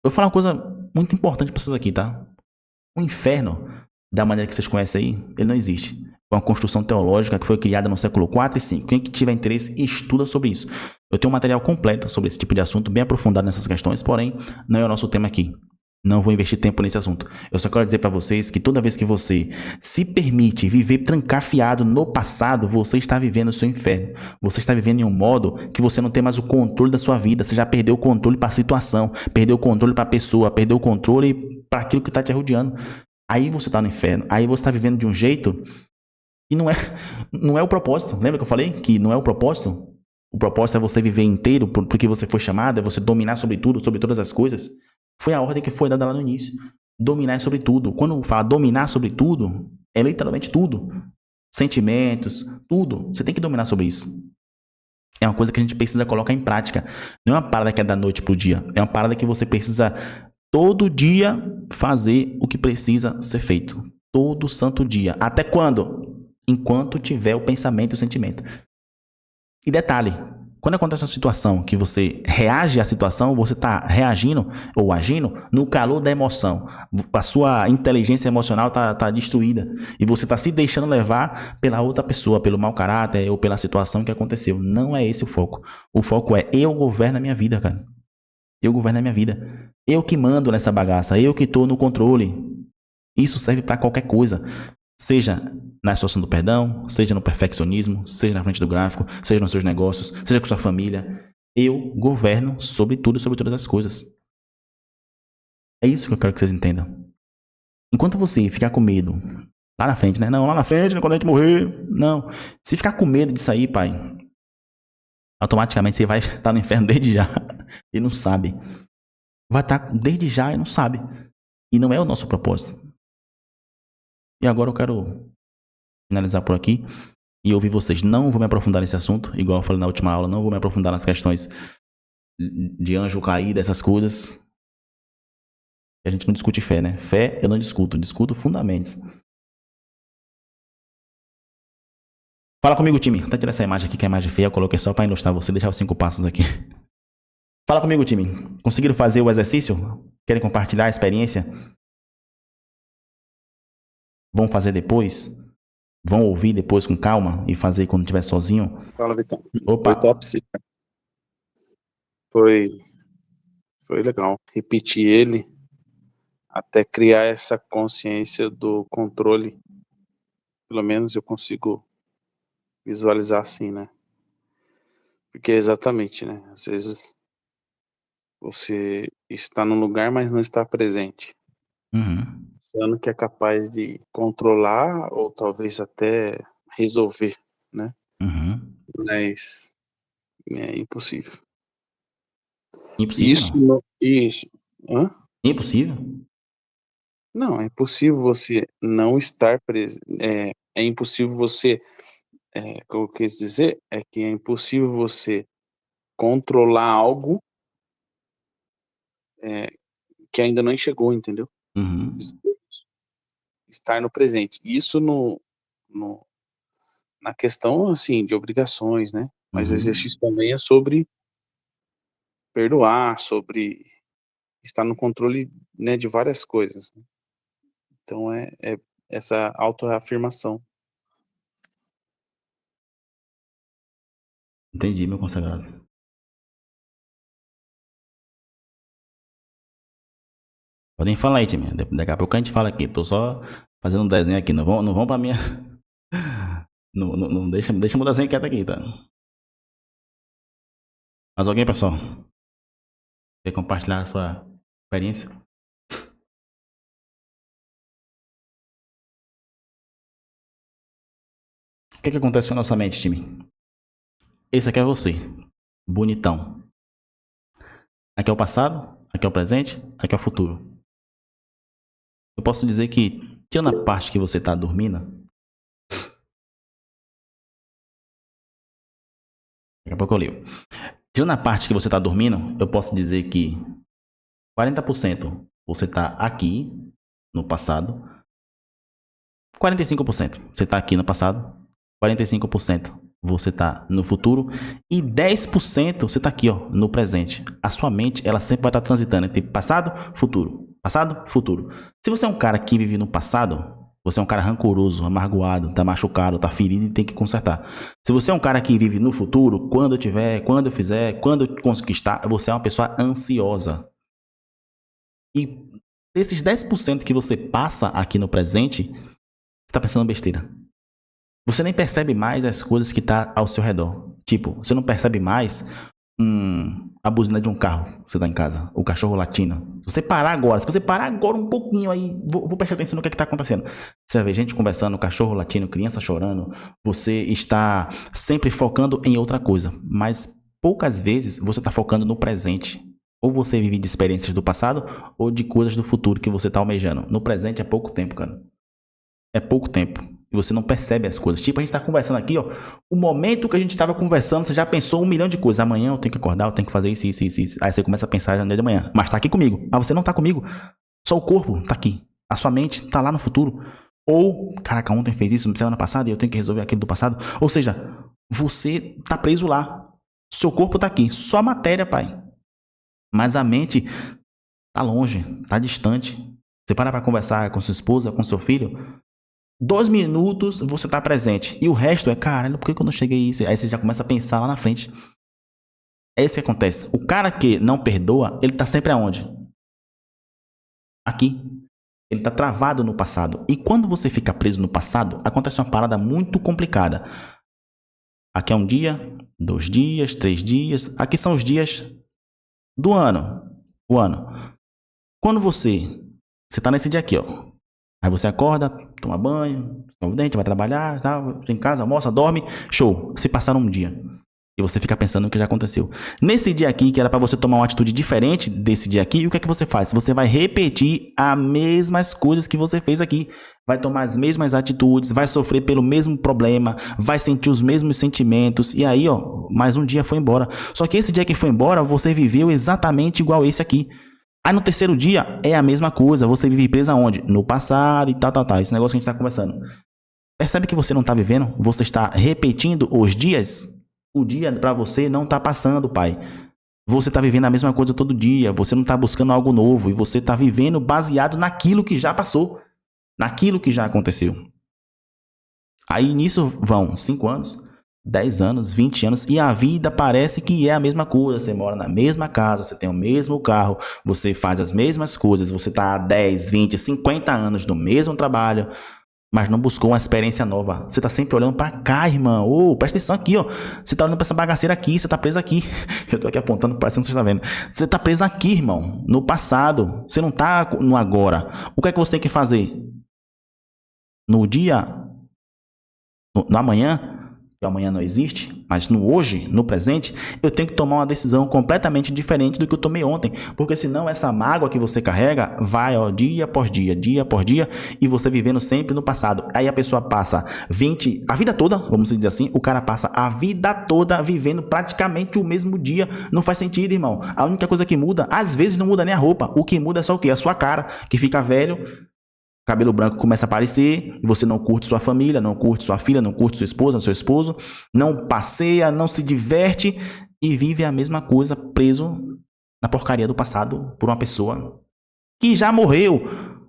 vou falar uma coisa muito importante para vocês aqui, tá? O inferno, da maneira que vocês conhecem aí, ele não existe. É uma construção teológica que foi criada no século 4 e 5. Quem que tiver interesse, estuda sobre isso. Eu tenho um material completo sobre esse tipo de assunto, bem aprofundado nessas questões, porém, não é o nosso tema aqui. Não vou investir tempo nesse assunto. Eu só quero dizer para vocês que toda vez que você se permite viver trancafiado no passado, você está vivendo o seu inferno. Você está vivendo em um modo que você não tem mais o controle da sua vida. Você já perdeu o controle para a situação, perdeu o controle para a pessoa, perdeu o controle para aquilo que está te rodeando. Aí você está no inferno. Aí você está vivendo de um jeito que não é o propósito. Lembra que eu falei que não é o propósito? O propósito é você viver inteiro porque você foi chamado, é você dominar sobre tudo, sobre todas as coisas. Foi a ordem que foi dada lá no início. Dominar sobre tudo. Quando fala dominar sobre tudo, é literalmente tudo. Sentimentos, tudo. Você tem que dominar sobre isso. É uma coisa que a gente precisa colocar em prática. Não é uma parada que é da noite pro dia. É uma parada que você precisa todo dia fazer o que precisa ser feito. Todo santo dia. Até quando? Enquanto tiver o pensamento e o sentimento. E detalhe, quando acontece uma situação que você reage à situação, você está reagindo ou agindo no calor da emoção. A sua inteligência emocional está destruída. E você está se deixando levar pela outra pessoa, pelo mau caráter ou pela situação que aconteceu. Não é esse o foco. O foco é eu governo a minha vida, cara. Eu governo a minha vida. Eu que mando nessa bagaça. Eu que estou no controle. Isso serve para qualquer coisa. Seja na situação do perdão, seja no perfeccionismo, seja na frente do gráfico, seja nos seus negócios, seja com sua família. Eu governo sobre tudo e sobre todas as coisas. É isso que eu quero que vocês entendam. Enquanto você ficar com medo, lá na frente, né? Não, lá na frente, quando a gente morrer. Não. Se ficar com medo de sair, pai, automaticamente você vai estar no inferno desde já e não sabe. Vai estar desde já e não sabe. E não é o nosso propósito. E agora eu quero finalizar por aqui e ouvir vocês. Não vou me aprofundar nesse assunto, igual eu falei na última aula, não vou me aprofundar nas questões de anjo caído, essas coisas. A gente não discute fé, né? Fé eu não discuto fundamentos. Fala comigo, time. Vou até tirar essa imagem aqui, que é a imagem feia, eu coloquei só para ilustrar você, deixar os 5 passos aqui. Fala comigo, time. Conseguiram fazer o exercício? Querem compartilhar a experiência? Vão fazer depois? Vão ouvir depois com calma e fazer quando estiver sozinho? Fala, Vitão. Opa! Foi top, sim. Foi legal. Repetir ele até criar essa consciência do controle. Pelo menos eu consigo visualizar assim, né? Porque é exatamente, né? Às vezes você está num lugar, mas não está presente. Uhum. Pensando que é capaz de controlar ou talvez até resolver, né? Uhum. Mas é impossível. Impossível, Isso, não. isso. Hã? Impossível? Não, é impossível você não estar presente. É impossível você. O que eu quis dizer é que é impossível você controlar algo que ainda não chegou, entendeu? Uhum. Estar no presente. Isso na questão, assim, de obrigações, né? Mas o Uhum. exercício também é sobre perdoar, sobre estar no controle, né, de várias coisas. Então é essa autoafirmação. Entendi, meu consagrado. Podem falar aí, time. Daqui a pouco a gente fala aqui. Tô só fazendo um desenho aqui. Não vão pra minha. Não deixa meu desenho quieto aqui, tá? Mas alguém, pessoal? Quer compartilhar a sua experiência? O que acontece com a nossa mente, time? Esse aqui é você. Bonitão. Aqui é o passado, aqui é o presente, aqui é o futuro. Eu posso dizer que, tirando a parte que você tá dormindo, daqui a pouco eu leio. Tirando a parte que você tá dormindo, eu posso dizer que 40% você tá aqui no passado, 45% você tá aqui no passado, 45% você tá no futuro e 10% você tá aqui, ó, no presente. A sua mente, ela sempre vai estar transitando entre passado, futuro. Passado, futuro. Se você é um cara que vive no passado, você é um cara rancoroso, amargoado, tá machucado, tá ferido e tem que consertar. Se você é um cara que vive no futuro, quando eu tiver, quando eu fizer, quando eu conquistar, você é uma pessoa ansiosa. E desses 10% que você passa aqui no presente, você tá pensando besteira. Você nem percebe mais as coisas que tá ao seu redor. Tipo, você não percebe mais a buzina de um carro que você tá em casa, o cachorro latindo. Se você parar agora um pouquinho aí, vou prestar atenção no que tá acontecendo. Você vai ver gente conversando, cachorro latindo, criança chorando. Você está sempre focando em outra coisa, mas poucas vezes você tá focando no presente. Ou você vive de experiências do passado ou de coisas do futuro que você tá almejando. No presente é pouco tempo, cara. É pouco tempo. E você não percebe as coisas. Tipo, a gente tá conversando aqui, ó. O momento que a gente tava conversando, você já pensou 1 milhão de coisas. Amanhã eu tenho que acordar, eu tenho que fazer isso. Aí você começa a pensar já no dia de manhã. Mas tá aqui comigo. Mas você não tá comigo. Só o corpo tá aqui. A sua mente tá lá no futuro. Ou, caraca, ontem fez isso, semana passada, e eu tenho que resolver aquilo do passado. Ou seja, você tá preso lá. Seu corpo tá aqui. Só a matéria, pai. Mas a mente tá longe, tá distante. Você para pra conversar com sua esposa, com seu filho... 2 minutos você tá presente. E o resto é, caralho, por que eu não cheguei isso? Aí você já começa a pensar lá na frente. É isso que acontece. O cara que não perdoa, ele tá sempre aonde? Aqui. Ele tá travado no passado. E quando você fica preso no passado, acontece uma parada muito complicada. Aqui é 1 dia, 2 dias, 3 dias. Aqui são os dias do ano. O ano. Quando você tá nesse dia aqui, ó. Aí você acorda, toma banho, escova o dente, vai trabalhar, tá, em casa, almoça, dorme, show. Se passaram 1 dia. E você fica pensando no que já aconteceu. Nesse dia aqui, que era pra você tomar uma atitude diferente desse dia aqui, o que é que você faz? Você vai repetir as mesmas coisas que você fez aqui. Vai tomar as mesmas atitudes, vai sofrer pelo mesmo problema, vai sentir os mesmos sentimentos. E aí, ó, mais 1 dia foi embora. Só que esse dia que foi embora, você viveu exatamente igual esse aqui. Aí no terceiro dia é a mesma coisa, você vive preso aonde? No passado e tal. Esse negócio que a gente tá conversando. Percebe que você não tá vivendo? Você está repetindo os dias? O dia pra você não tá passando, pai. Você tá vivendo a mesma coisa todo dia, você não tá buscando algo novo e você tá vivendo baseado naquilo que já passou, naquilo que já aconteceu. Aí nisso vão 5 anos, 10 anos, 20 anos, e a vida parece que é a mesma coisa. Você mora na mesma casa, você tem o mesmo carro, você faz as mesmas coisas, você tá há 10, 20, 50 anos no mesmo trabalho, mas não buscou uma experiência nova. Você tá sempre olhando pra cá, irmão. Ô, presta atenção aqui, ó. Você tá olhando pra essa bagaceira aqui, você tá preso aqui. Eu tô aqui apontando, parecendo que você tá vendo. Você tá preso aqui, irmão, no passado. Você não tá no agora. O que é que você tem que fazer? No dia, no amanhã, que o amanhã não existe, mas no hoje, no presente, eu tenho que tomar uma decisão completamente diferente do que eu tomei ontem, porque senão essa mágoa que você carrega vai, ó, dia após dia, e você vivendo sempre no passado. Aí a pessoa passa a vida toda, vamos dizer assim, o cara passa a vida toda vivendo praticamente o mesmo dia. Não faz sentido, irmão. A única coisa que muda, às vezes não muda nem a roupa, o que muda é só o quê? A sua cara, que fica velho, cabelo branco começa a aparecer, você não curte sua família, não curte sua filha, não curte sua esposa, seu esposo, não passeia, não se diverte e vive a mesma coisa preso na porcaria do passado por uma pessoa que já morreu.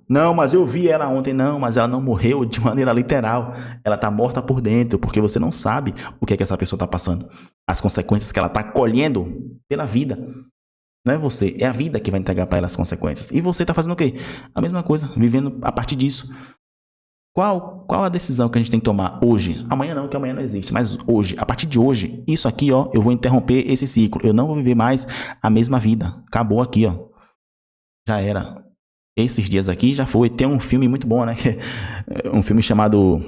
Não, mas eu vi ela ontem. Não, mas ela não morreu de maneira literal. Ela está morta por dentro, porque você não sabe o que é que essa pessoa está passando. As consequências que ela está colhendo pela vida. Não é você, é a vida que vai entregar para ela as consequências. E você está fazendo o quê? A mesma coisa, vivendo a partir disso. Qual a decisão que a gente tem que tomar hoje? Amanhã não, que amanhã não existe, mas hoje, a partir de hoje, isso aqui, ó, eu vou interromper esse ciclo. Eu não vou viver mais a mesma vida. Acabou aqui, ó. Já era. Esses dias aqui já foi. Tem um filme muito bom, né? Um filme chamado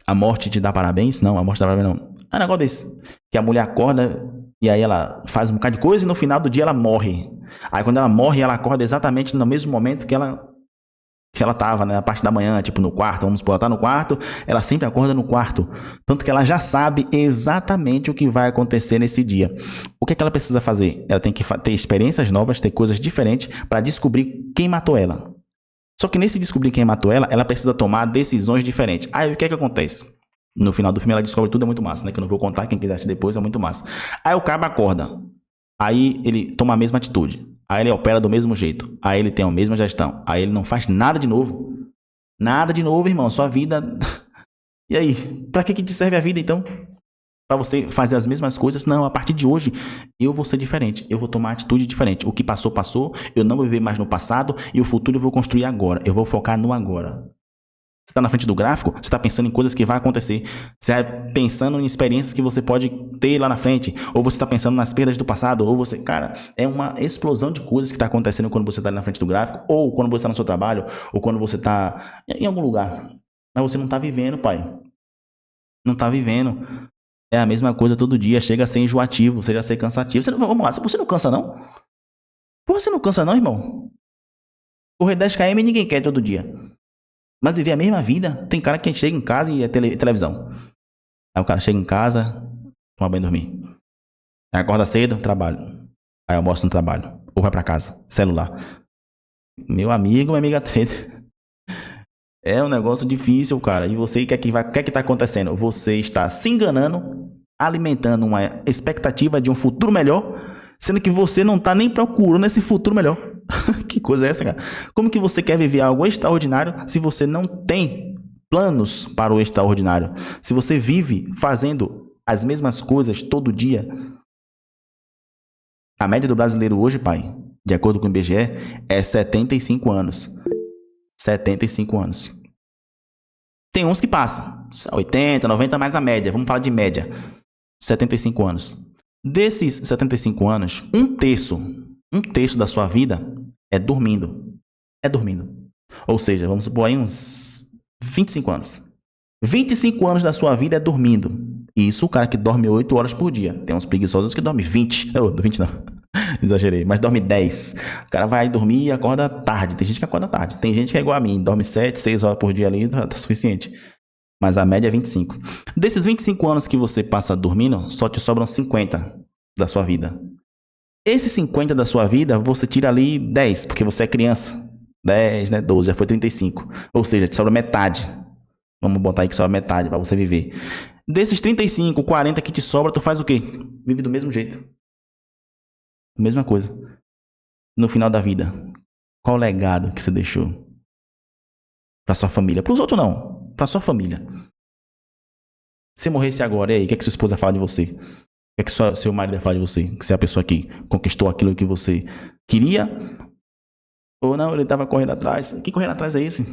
A Morte Te Dá Parabéns. Não, A Morte Te Dá Parabéns não. É um negócio desse. Que a mulher acorda e aí ela faz um bocado de coisa e no final do dia ela morre. Aí quando ela morre, ela acorda exatamente no mesmo momento que ela tava, né? Na parte da manhã, tipo no quarto. Vamos supor, ela tá no quarto, ela sempre acorda no quarto. Tanto que ela já sabe exatamente o que vai acontecer nesse dia. O que é que ela precisa fazer? Ela tem que ter experiências novas, ter coisas diferentes para descobrir quem matou ela. Só que nesse descobrir quem matou ela, ela precisa tomar decisões diferentes. Aí o que é que acontece? No final do filme ela descobre tudo, é muito massa, né? Que eu não vou contar, quem quiser assistir depois, é muito massa. Aí o cabo acorda. Aí ele toma a mesma atitude. Aí ele opera do mesmo jeito. Aí ele tem a mesma gestão. Aí ele não faz nada de novo. Nada de novo, irmão. Sua vida... E aí? Pra que te serve a vida, então? Pra você fazer as mesmas coisas? Não, a partir de hoje, eu vou ser diferente. Eu vou tomar atitude diferente. O que passou, passou. Eu não vou viver mais no passado. E o futuro eu vou construir agora. Eu vou focar no agora. Você está na frente do gráfico, você está pensando em coisas que vai acontecer. Você está pensando em experiências que você pode ter lá na frente. Ou você está pensando nas perdas do passado. Ou você... Cara, é uma explosão de coisas que está acontecendo quando você está ali na frente do gráfico. Ou quando você está no seu trabalho. Ou quando você está em algum lugar. Mas você não está vivendo, pai. Não está vivendo. É a mesma coisa todo dia. Chega a ser enjoativo, chega a ser cansativo. Vamos lá, você não cansa não? Você não cansa não, irmão? Correr 10 km ninguém quer todo dia. Mas viver a mesma vida, tem cara que chega em casa e é televisão. Aí o cara chega em casa, toma banho e dormir. Aí acorda cedo, trabalho. Aí almoça no trabalho. Ou vai pra casa, celular. Meu amigo, minha amiga trader. É um negócio difícil, cara. E você, o que é que tá acontecendo? Você está se enganando, alimentando uma expectativa de um futuro melhor, sendo que você não tá nem procurando esse futuro melhor. Que coisa é essa, cara? Como que você quer viver algo extraordinário se você não tem planos para o extraordinário? Se você vive fazendo as mesmas coisas todo dia? A média do brasileiro hoje, pai, de acordo com o IBGE, é 75 anos. 75 anos. Tem uns que passam 80, 90, mais a média. Vamos falar de média. 75 anos. Desses 75 anos, um terço da sua vida é dormindo. É dormindo. Ou seja, vamos supor aí uns 25 anos. 25 anos da sua vida é dormindo. Isso o cara que dorme 8 horas por dia. Tem uns preguiçosos que dormem 20. Não, 20 não. Exagerei. Mas dorme 10. O cara vai dormir e acorda tarde. Tem gente que acorda tarde. Tem gente que é igual a mim. Dorme 7, 6 horas por dia ali. Tá suficiente. Mas a média é 25. Desses 25 anos que você passa dormindo, só te sobram 50 da sua vida. Esses 50 da sua vida, você tira ali 10, porque você é criança. 10, né? 12, já foi 35. Ou seja, te sobra metade. Vamos botar aí que sobra metade para você viver. Desses 35, 40 que te sobra, tu faz o quê? Vive do mesmo jeito. Mesma coisa. No final da vida, qual o legado que você deixou para sua família? Para os outros não, para sua família. Se morresse agora, e aí, o que é que sua esposa fala de você? O que é que seu marido fala de você? Que você é a pessoa que conquistou aquilo que você queria? Ou não, ele estava correndo atrás. Que correndo atrás é esse?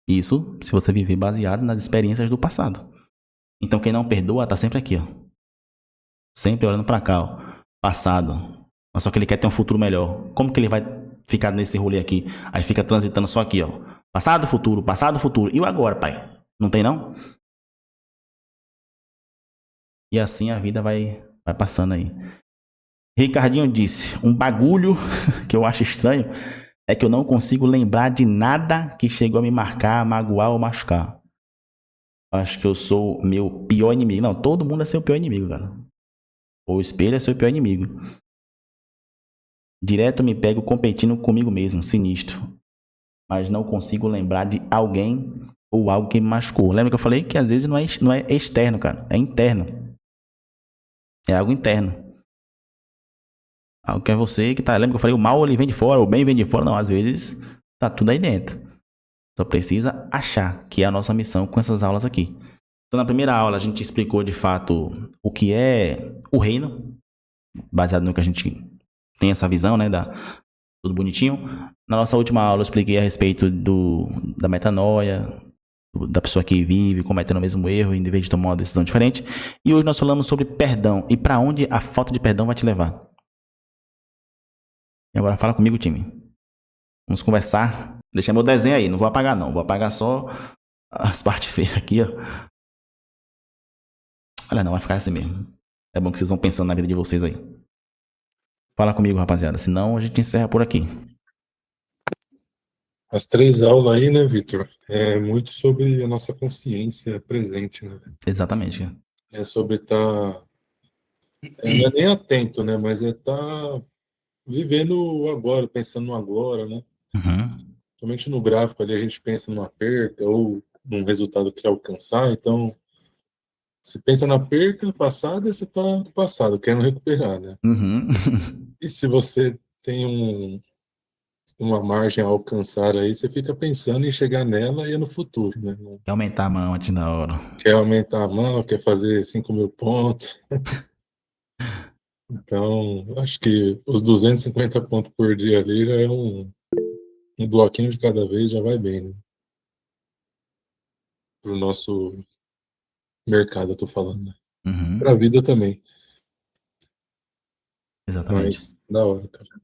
Isso se você viver baseado nas experiências do passado. Então quem não perdoa tá sempre aqui, ó. Sempre olhando para cá, ó. Passado. Mas só que ele quer ter um futuro melhor. Como que ele vai ficar nesse rolê aqui? Aí fica transitando só aqui, ó. Passado, futuro. E o agora, pai? Não tem, não? E assim a vida vai passando aí. Ricardinho disse, um bagulho que eu acho estranho é que eu não consigo lembrar de nada que chegou a me marcar, magoar ou machucar. Acho que eu sou meu pior inimigo. Não, todo mundo é seu pior inimigo, cara. O espelho é seu pior inimigo. Direto me pego competindo comigo mesmo, sinistro. Mas não consigo lembrar de alguém ou algo que me machucou. Lembra que eu falei que às vezes não é externo, cara. É interno. É algo interno. Algo que é você que tá... Lembra que eu falei, o mal ele vem de fora, o bem vem de fora. Não, às vezes tá tudo aí dentro. Só precisa achar, que é a nossa missão com essas aulas aqui. Então, na primeira aula, a gente explicou de fato o que é o reino, baseado no que a gente tem essa visão, né? Tudo bonitinho. Na nossa última aula, eu expliquei a respeito da metanoia, da pessoa que vive cometendo o mesmo erro em vez de tomar uma decisão diferente. E hoje nós falamos sobre perdão e para onde a falta de perdão vai te levar. E agora fala comigo, time. Vamos conversar. Deixa meu desenho aí, não vou apagar não. Vou apagar só as partes feias aqui, ó. Olha, não, vai ficar assim mesmo. É bom que vocês vão pensando na vida de vocês aí. Fala comigo, rapaziada. Senão a gente encerra por aqui. As 3 aulas aí, né, Vitor? É muito sobre a nossa consciência presente, né? Exatamente. É sobre estar... não é nem atento, né? Mas é estar vivendo o agora, pensando no agora, né? Uhum. Somente no gráfico ali a gente pensa numa perca ou num resultado que quer alcançar. Então, se pensa na perca passada, você está no passado, querendo recuperar, né? Uhum. E se você tem uma margem a alcançar aí, você fica pensando em chegar nela e é no futuro, né? Quer aumentar a mão antes da hora. Quer aumentar a mão, quer fazer 5.000 pontos. Então, acho que os 250 pontos por dia ali já é um bloquinho de cada vez, já vai bem, né? Pro nosso mercado, eu tô falando, né? Uhum. Pra vida também. Exatamente. Mas, da hora, cara.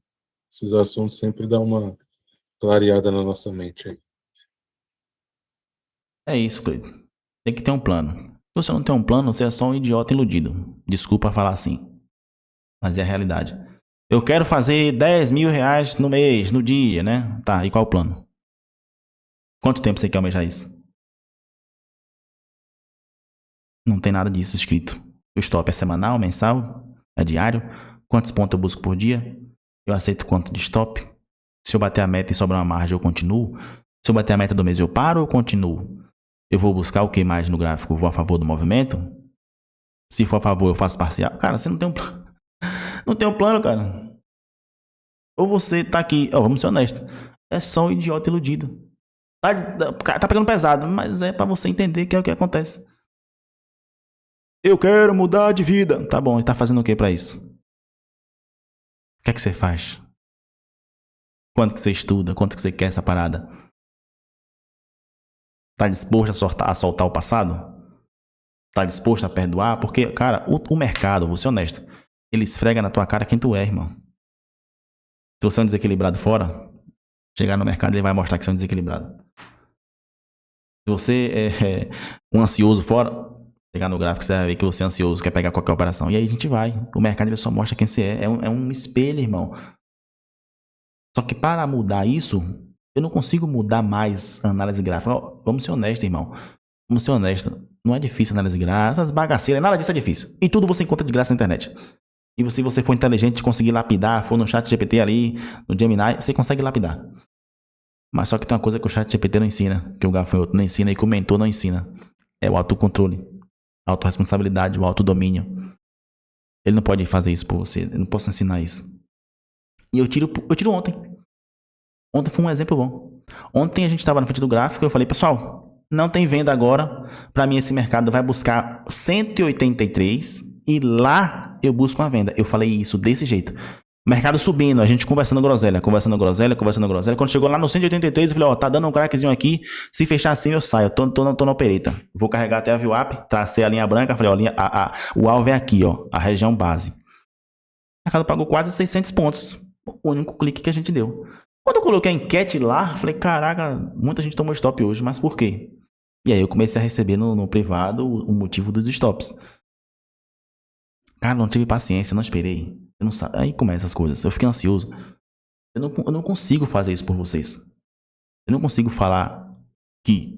Esses assuntos sempre dão uma clareada na nossa mente aí. É isso, Cleiton. Tem que ter um plano. Se você não tem um plano, você é só um idiota iludido. Desculpa falar assim. Mas é a realidade. Eu quero fazer 10 mil reais no mês, no dia, né? Tá, e qual o plano? Quanto tempo você quer almejar isso? Não tem nada disso escrito. O stop é semanal, mensal, é diário. Quantos pontos eu busco por dia? Eu aceito quanto de stop? Se eu bater a meta e sobrar uma margem, eu continuo? Se eu bater a meta do mês, eu paro ou eu continuo? Eu vou buscar o que mais no gráfico? Eu vou a favor do movimento? Se for a favor, eu faço parcial? Cara, você não tem um plano. Não tem um plano, cara. Ou você tá aqui... vamos ser honestos. É só um idiota iludido. Tá pegando pesado, mas é pra você entender que é o que acontece. Eu quero mudar de vida. Tá bom, e tá fazendo o que pra isso? O que é que você faz? Quanto que você estuda? Quanto que você quer essa parada? Tá disposto a soltar o passado? Tá disposto a perdoar? Porque, cara, o mercado, vou ser honesto, ele esfrega na tua cara quem tu é, irmão. Se você é um desequilibrado fora, chegar no mercado ele vai mostrar que você é um desequilibrado. Se você é um ansioso fora, chegar no gráfico você vai ver que você é ansioso, quer pegar qualquer operação. E aí a gente vai. O mercado ele só mostra quem você é. É um espelho, irmão. Só que para mudar isso, eu não consigo mudar mais a análise gráfica. Vamos ser honestos, irmão. Vamos ser honestos. Não é difícil análise gráfica. Essas bagaceiras, nada disso é difícil. E tudo você encontra de graça na internet. E se você for inteligente, conseguir lapidar, for no chat GPT ali, no Gemini, você consegue lapidar. Mas só que tem uma coisa que o chat GPT não ensina, que o gafanhoto não ensina e que o mentor não ensina. É o autocontrole, a autorresponsabilidade, o autodomínio. Ele não pode fazer isso por você. Eu não posso ensinar isso. E eu tiro ontem. Ontem foi um exemplo bom. Ontem a gente estava na frente do gráfico e eu falei, pessoal, não tem venda agora. Para mim esse mercado vai buscar 183 e lá eu busco uma venda. Eu falei isso desse jeito. Mercado subindo, a gente conversando groselha. Quando chegou lá no 183, eu falei, tá dando um crackzinho aqui. Se fechar assim, eu saio. Tô na opereta. Vou carregar até a VWAP, tracei a linha branca. Falei, o alvo é aqui, a região base. O mercado pagou quase 600 pontos. O único clique que a gente deu. Quando eu coloquei a enquete lá, falei, caraca, muita gente tomou stop hoje. Mas por quê? E aí eu comecei a receber no privado o motivo dos stops. Cara, não tive paciência, não esperei. Eu não sa... Aí começam as coisas. Eu fiquei ansioso. Eu não consigo fazer isso por vocês. Eu não consigo falar que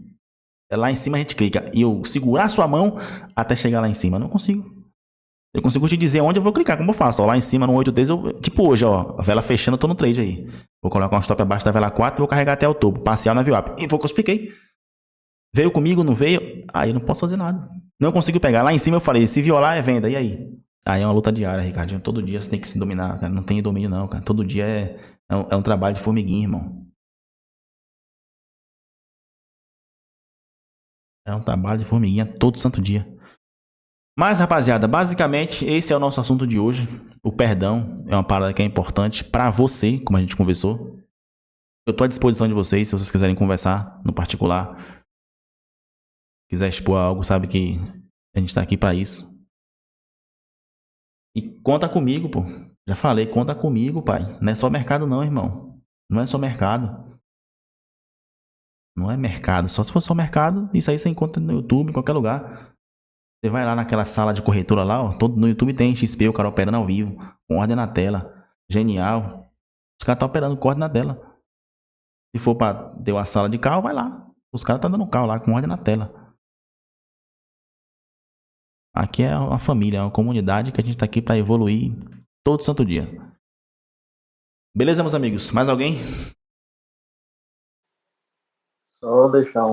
lá em cima a gente clica e eu segurar a sua mão até chegar lá em cima. Eu não consigo. Eu consigo te dizer onde eu vou clicar, como eu faço. Ó, lá em cima no 8 ds tipo hoje, ó. A vela fechando, eu tô no trade aí. Vou colocar um stop abaixo da vela 4 e vou carregar até o topo. Parcial na VWAP. E foi o que eu expliquei. Veio comigo, não veio? Aí eu não posso fazer nada. Não consigo pegar. Lá em cima eu falei, se violar é venda. E aí? Aí é uma luta diária, Ricardinho. Todo dia você tem que se dominar, cara. Não tem domínio não, cara. Todo dia é um trabalho de formiguinha, irmão. É um trabalho de formiguinha todo santo dia. Mas, rapaziada, basicamente esse é o nosso assunto de hoje. O perdão é uma parada que é importante pra você, como a gente conversou. Eu tô à disposição de vocês, se vocês quiserem conversar no particular. Quiser expor algo, sabe que a gente tá aqui pra isso. E conta comigo, pô. Já falei, conta comigo, pai. Não é só mercado não, irmão. Não é só mercado. Não é mercado. Só se for só mercado, isso aí você encontra no YouTube, em qualquer lugar. Você vai lá naquela sala de corretora lá, ó. No YouTube tem XP, o cara operando ao vivo. Com ordem na tela. Genial. Os caras estão operando com ordem na tela. Se for pra ter uma sala de carro, vai lá. Os caras estão dando carro lá, com ordem na tela. Aqui é uma família, é uma comunidade que a gente tá aqui pra evoluir todo santo dia. Beleza, meus amigos? Mais alguém? Só deixar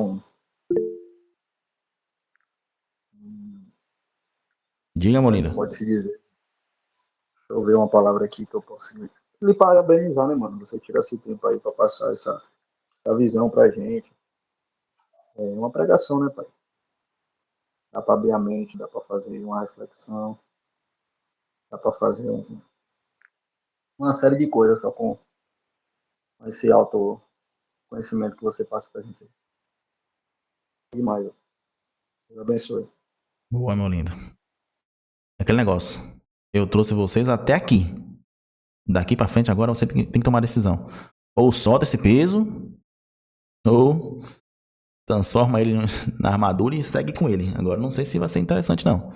Diga, Molindo. pode-se dizer. Deixa eu ver uma palavra aqui que eu posso lhe parabenizar, né, mano? Você tira esse tempo aí pra passar essa visão pra gente. É uma pregação, né, pai? Dá pra abrir a mente, dá pra fazer uma reflexão, dá pra fazer uma série de coisas só com esse autoconhecimento que você passa pra gente. Demais, ó. Deus abençoe. Boa, meu lindo. Aquele negócio. Eu trouxe vocês até aqui. Daqui pra frente agora você tem que tomar decisão. Ou solta esse peso, ou transforma ele na armadura e segue com ele. Agora não sei se vai ser interessante não.